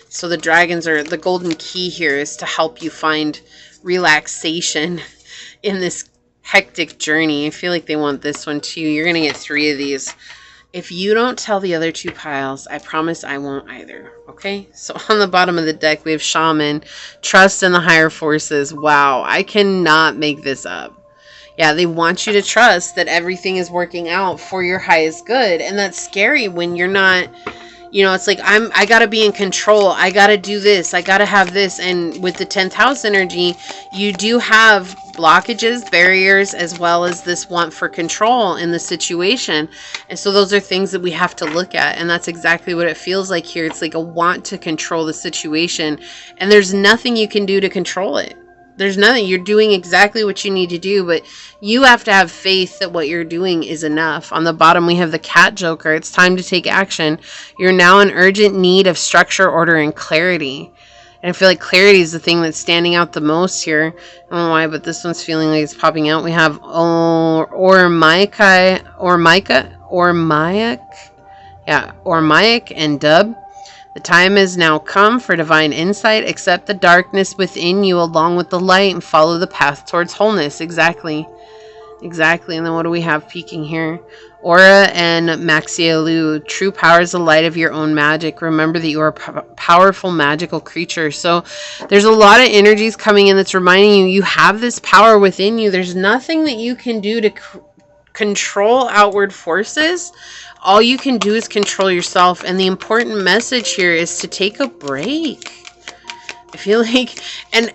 So the dragons are, the golden key here is to help you find relaxation in this hectic journey. I feel like they want this one too. You're going to get 3 of these. If you don't tell the other 2 piles, I promise I won't either. Okay? So on the bottom of the deck, we have Shaman, trust in the higher forces. Wow, I cannot make this up. Yeah, they want you to trust that everything is working out for your highest good. And that's scary when you're not, you know, it's like, I got to be in control. I got to do this. I got to have this. And with the 10th house energy, you do have blockages, barriers, as well as this want for control in the situation. And so those are things that we have to look at. And that's exactly what it feels like here. It's like a want to control the situation. And there's nothing you can do to control it. There's nothing. You're doing exactly what you need to do, but you have to have faith that what you're doing is enough. On the bottom, we have the cat joker. It's time to take action. You're now in urgent need of structure, order, and clarity. And I feel like clarity is the thing that's standing out the most here. I don't know why, but this one's feeling like it's popping out. We have Micah, Ormaic. Yeah, Ormaic and Dub. The time has now come for divine insight. Accept the darkness within you along with the light and follow the path towards wholeness. Exactly. Exactly. And then what do we have peeking here? Aura and Maxialu. True power is the light of your own magic. Remember that you are a powerful magical creature. So there's a lot of energies coming in that's reminding you you have this power within you. There's nothing that you can do to control outward forces. All you can do is control yourself. And the important message here is to take a break. I feel like, and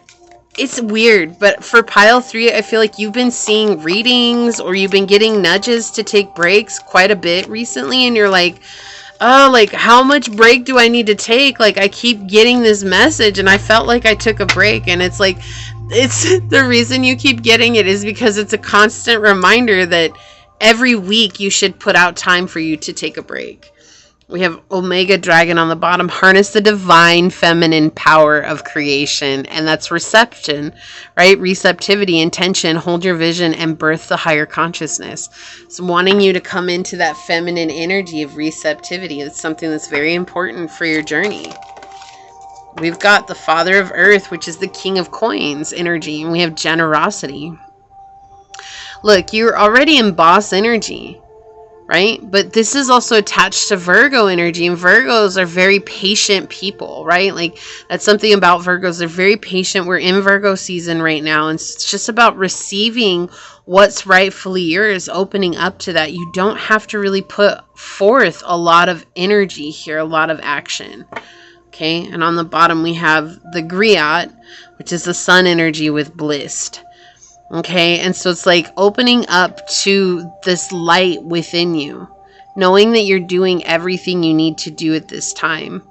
it's weird, but for pile 3, I feel like you've been seeing readings or you've been getting nudges to take breaks quite a bit recently. And you're like, oh, like, how much break do I need to take? Like, I keep getting this message and I felt like I took a break. And it's like, it's the reason you keep getting it is because it's a constant reminder that every week you should put out time for you to take a break. We have Omega Dragon on the bottom. Harness the divine feminine power of creation. And that's reception, right? Receptivity, intention, hold your vision, and birth the higher consciousness. So wanting you to come into that feminine energy of receptivity. It's something that's very important for your journey. We've got the Father of Earth, which is the King of Coins energy. And we have generosity. Look, you're already in boss energy, right? But this is also attached to Virgo energy, and Virgos are very patient people, right? Like, that's something about Virgos. They're very patient. We're in Virgo season right now, and it's just about receiving what's rightfully yours, opening up to that. You don't have to really put forth a lot of energy here, a lot of action. Okay, and on the bottom we have the Griot, which is the sun energy with Blissed. Okay, and so it's like opening up to this light within you, knowing that you're doing everything you need to do at this time.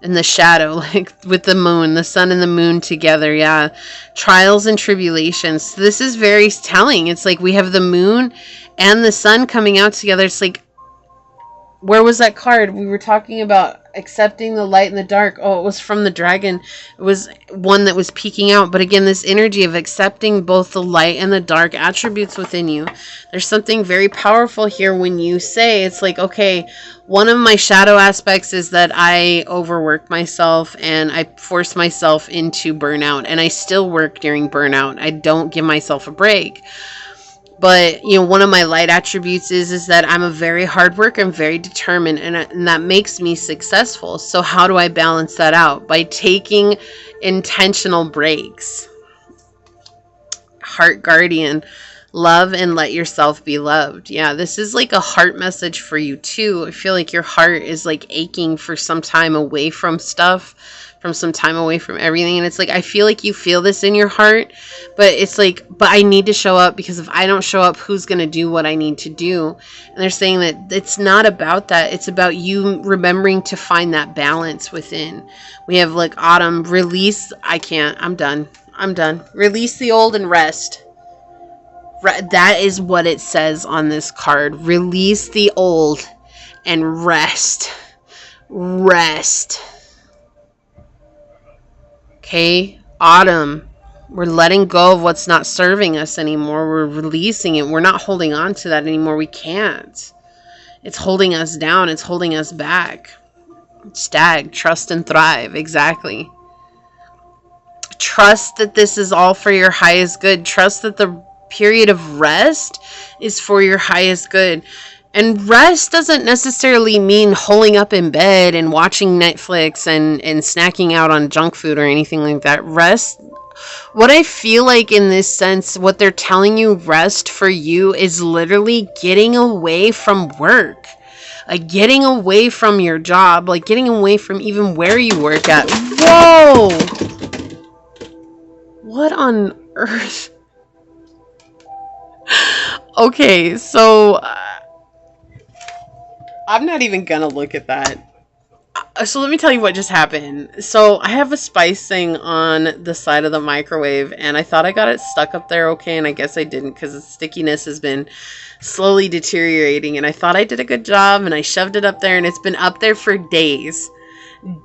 And the shadow, like with the moon, the sun and the moon together, yeah. Trials and tribulations. So this is very telling. It's like we have the moon and the sun coming out together. It's like, where was that card? We were talking about accepting the light and the dark. Oh, it was from the dragon. It was one that was peeking out. But again, this energy of accepting both the light and the dark attributes within you. There's something very powerful here when you say, it's like, okay, one of my shadow aspects is that I overwork myself and I force myself into burnout. And I still work during burnout. I don't give myself a break. But, you know, one of my light attributes is that I'm a very hard worker. I'm very determined, and that makes me successful. So how do I balance that out? By taking intentional breaks. Heart guardian, love and let yourself be loved. Yeah, this is like a heart message for you too. I feel like your heart is like aching for some time away from stuff, from some time away from everything. And it's like, I feel like you feel this in your heart, but it's like, but I need to show up, because if I don't show up, who's going to do what I need to do? And they're saying that it's not about that. It's about you remembering to find that balance within. We have like autumn, release. I'm done. Release the old and rest. That is what it says on this card. Release the old and rest. Rest. Okay, autumn. We're letting go of what's not serving us anymore. We're releasing it. We're not holding on to that anymore. We can't. It's holding us down. It's holding us back. Stag, trust and thrive. Exactly. Trust that this is all for your highest good. Trust that the period of rest is for your highest good. And rest doesn't necessarily mean holing up in bed and watching Netflix and snacking out on junk food or anything like that. Rest, what I feel like in this sense, what they're telling you rest for you is literally getting away from work. Like getting away from your job. Like getting away from even where you work at. Whoa! What on earth? Okay, so I'm not even gonna look at that. So let me tell you what just happened. So I have a spice thing on the side of the microwave, and I thought I got it stuck up there okay, and I guess I didn't, because the stickiness has been slowly deteriorating, and I thought I did a good job, and I shoved it up there, and it's been up there for days.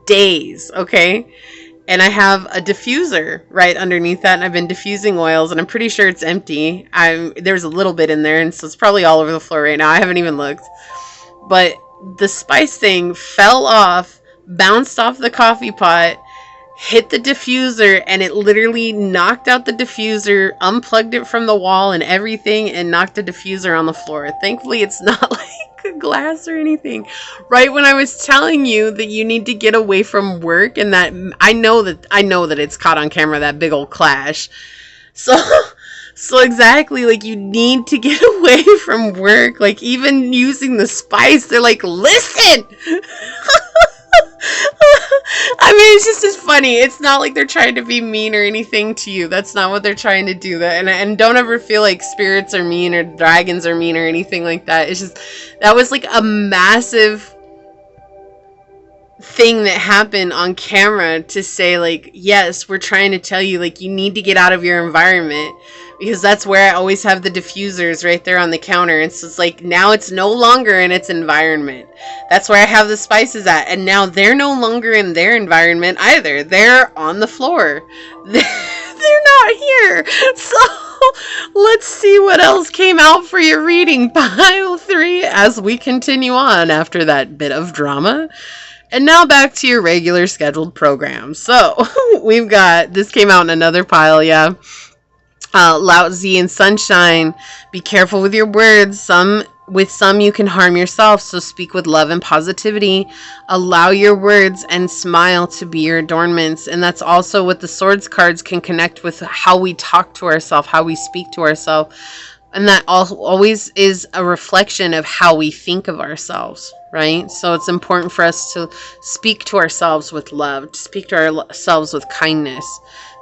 Days, okay? And I have a diffuser right underneath that, and I've been diffusing oils, and I'm pretty sure it's empty. There's a little bit in there, and so it's probably all over the floor right now. I haven't even looked. but the spice thing fell off, bounced off the coffee pot, hit the diffuser, and it literally knocked out the diffuser, unplugged it from the wall and everything, and knocked the diffuser on the floor. Thankfully, it's not like glass or anything. Right when I was telling you that you need to get away from work, and that I know that it's caught on camera, that big old clash. So exactly, like, you need to get away from work. Like, even using the spice, they're like, listen. I mean, it's just as funny. It's not like they're trying to be mean or anything to you. That's not what they're trying to do. And don't ever feel like spirits are mean or dragons are mean or anything like that. It's just, that was like a massive thing that happened on camera to say, like, yes, we're trying to tell you, like, you need to get out of your environment, because that's where I always have the diffusers right there on the counter. And so it's like, now it's no longer in its environment. That's where I have the spices at, and now they're no longer in their environment either. They're on the floor. They're not here. So let's see what else came out for your reading, pile 3, as we continue on after that bit of drama. And now back to your regular scheduled program. So we've got, this came out in another pile, yeah. Lao Tzu and Sunshine. Be careful with your words. With some you can harm yourself, so speak with love and positivity. Allow your words and smile to be your adornments. And that's also what the Swords cards can connect with, how we talk to ourselves, how we speak to ourselves. And that always is a reflection of how we think of ourselves, right? So it's important for us to speak to ourselves with love, to speak to ourselves with kindness.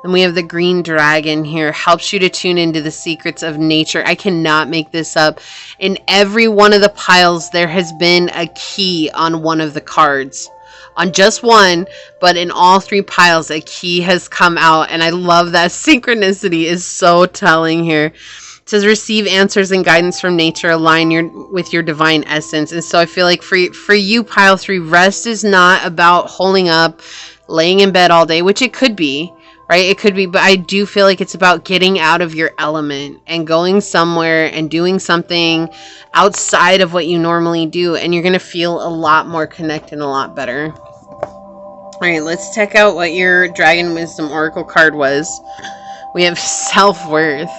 And we have the green dragon here. Helps you to tune into the secrets of nature. I cannot make this up. In every one of the piles, there has been a key on one of the cards. On just one, but in all 3 piles, a key has come out. And I love that. Synchronicity is so telling here. It says, receive answers and guidance from nature. Align with your divine essence. And so I feel like for you, pile 3, rest is not about holding up, laying in bed all day, which it could be. Right? It could be, but I do feel like it's about getting out of your element and going somewhere and doing something outside of what you normally do. And you're going to feel a lot more connected and a lot better. All right, let's check out what your Dragon Wisdom Oracle card was. We have self-worth.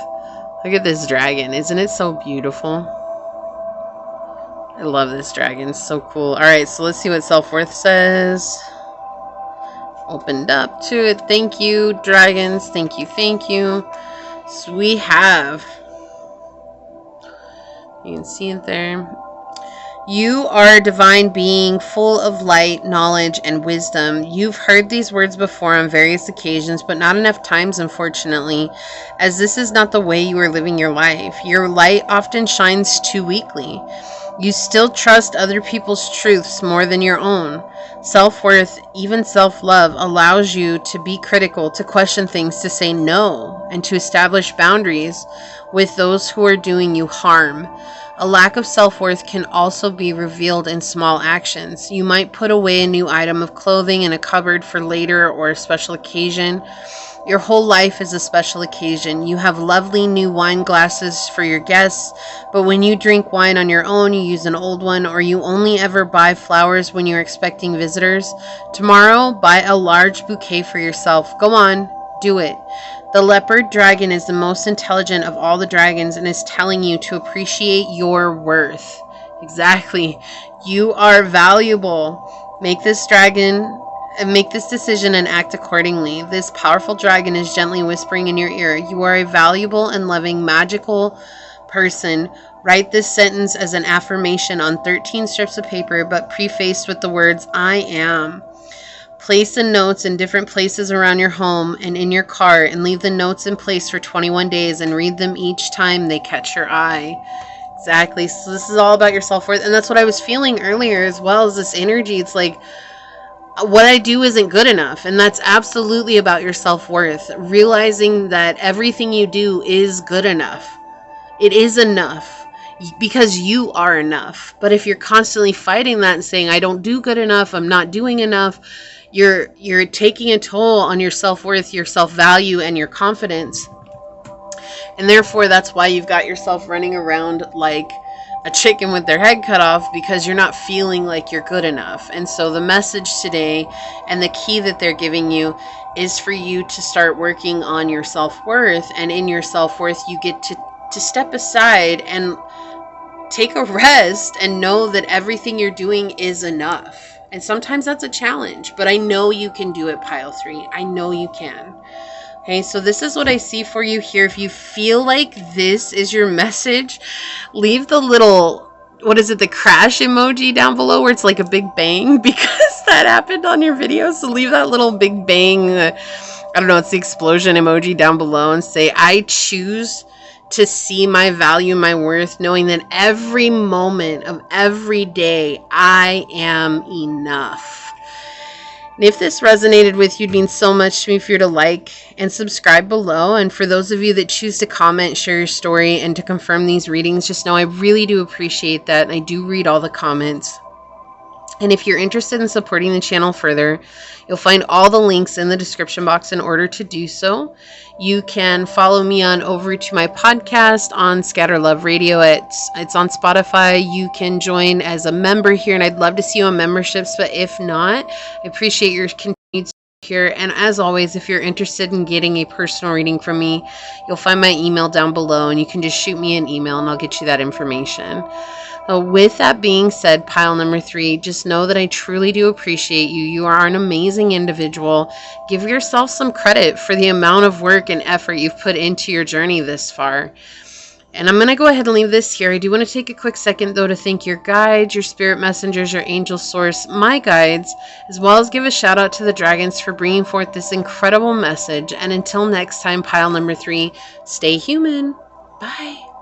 Look at this dragon. Isn't it so beautiful? I love this dragon. It's so cool. All right, so let's see what self-worth says. Opened up to it. Thank you, dragons. Thank you. Thank you. So we have, you can see it there. You are a divine being full of light, knowledge, and wisdom. You've heard these words before on various occasions, but not enough times, unfortunately, as this is not the way you are living your life. Your light often shines too weakly. You still trust other people's truths more than your own. Self-worth, even self-love, allows you to be critical, to question things, to say no, and to establish boundaries with those who are doing you harm. A lack of self-worth can also be revealed in small actions. You might put away a new item of clothing in a cupboard for later or a special occasion. Your whole life is a special occasion. You have lovely new wine glasses for your guests, but when you drink wine on your own, you use an old one, or you only ever buy flowers when you're expecting visitors. Tomorrow, buy a large bouquet for yourself. Go on, do it. The leopard dragon is the most intelligent of all the dragons and is telling you to appreciate your worth. Exactly. You are valuable. Make this decision and act accordingly. This powerful dragon is gently whispering in your ear, you are a valuable and loving, magical person. Write this sentence as an affirmation on 13 strips of paper, but prefaced with the words, I am. Place the notes in different places around your home and in your car, and leave the notes in place for 21 days and read them each time they catch your eye. Exactly. So this is all about your self-worth. And that's what I was feeling earlier, as well as this energy. It's like, what I do isn't good enough. And that's absolutely about your self-worth. Realizing that everything you do is good enough. It is enough. Because you are enough. But if you're constantly fighting that and saying, I don't do good enough, I'm not doing enough, you're taking a toll on your self-worth, your self-value, and your confidence. And therefore, that's why you've got yourself running around like a chicken with their head cut off because you're not feeling like you're good enough. And so the message today and the key that they're giving you is for you to start working on your self-worth. And in your self-worth, you get to step aside and take a rest and know that everything you're doing is enough. And sometimes that's a challenge, but I know you can do it, pile 3. I know you can. Okay, so this is what I see for you here. If you feel like this is your message, leave the little, what is it, the crash emoji down below where it's like a big bang, because that happened on your video. So leave that little big bang, I don't know, it's the explosion emoji down below, and say, I choose to see my value, my worth, knowing that every moment of every day, I am enough. And if this resonated with you, it'd mean so much to me for you to like and subscribe below. And for those of you that choose to comment, share your story, and to confirm these readings, just know I really do appreciate that. And I do read all the comments. And if you're interested in supporting the channel further, you'll find all the links in the description box in order to do so. You can follow me on over to my podcast on Scatter Love Radio. It's on Spotify. You can join as a member here, and I'd love to see you on memberships. But if not, I appreciate your continued support here. And as always, if you're interested in getting a personal reading from me, you'll find my email down below, and you can just shoot me an email and I'll get you that information. With that being said, pile number 3, just know that I truly do appreciate you. You are an amazing individual. Give yourself some credit for the amount of work and effort you've put into your journey this far. And I'm going to go ahead and leave this here. I do want to take a quick second, though, to thank your guides, your spirit messengers, your angel source, my guides, as well as give a shout out to the dragons for bringing forth this incredible message. And until next time, pile number 3, stay human. Bye.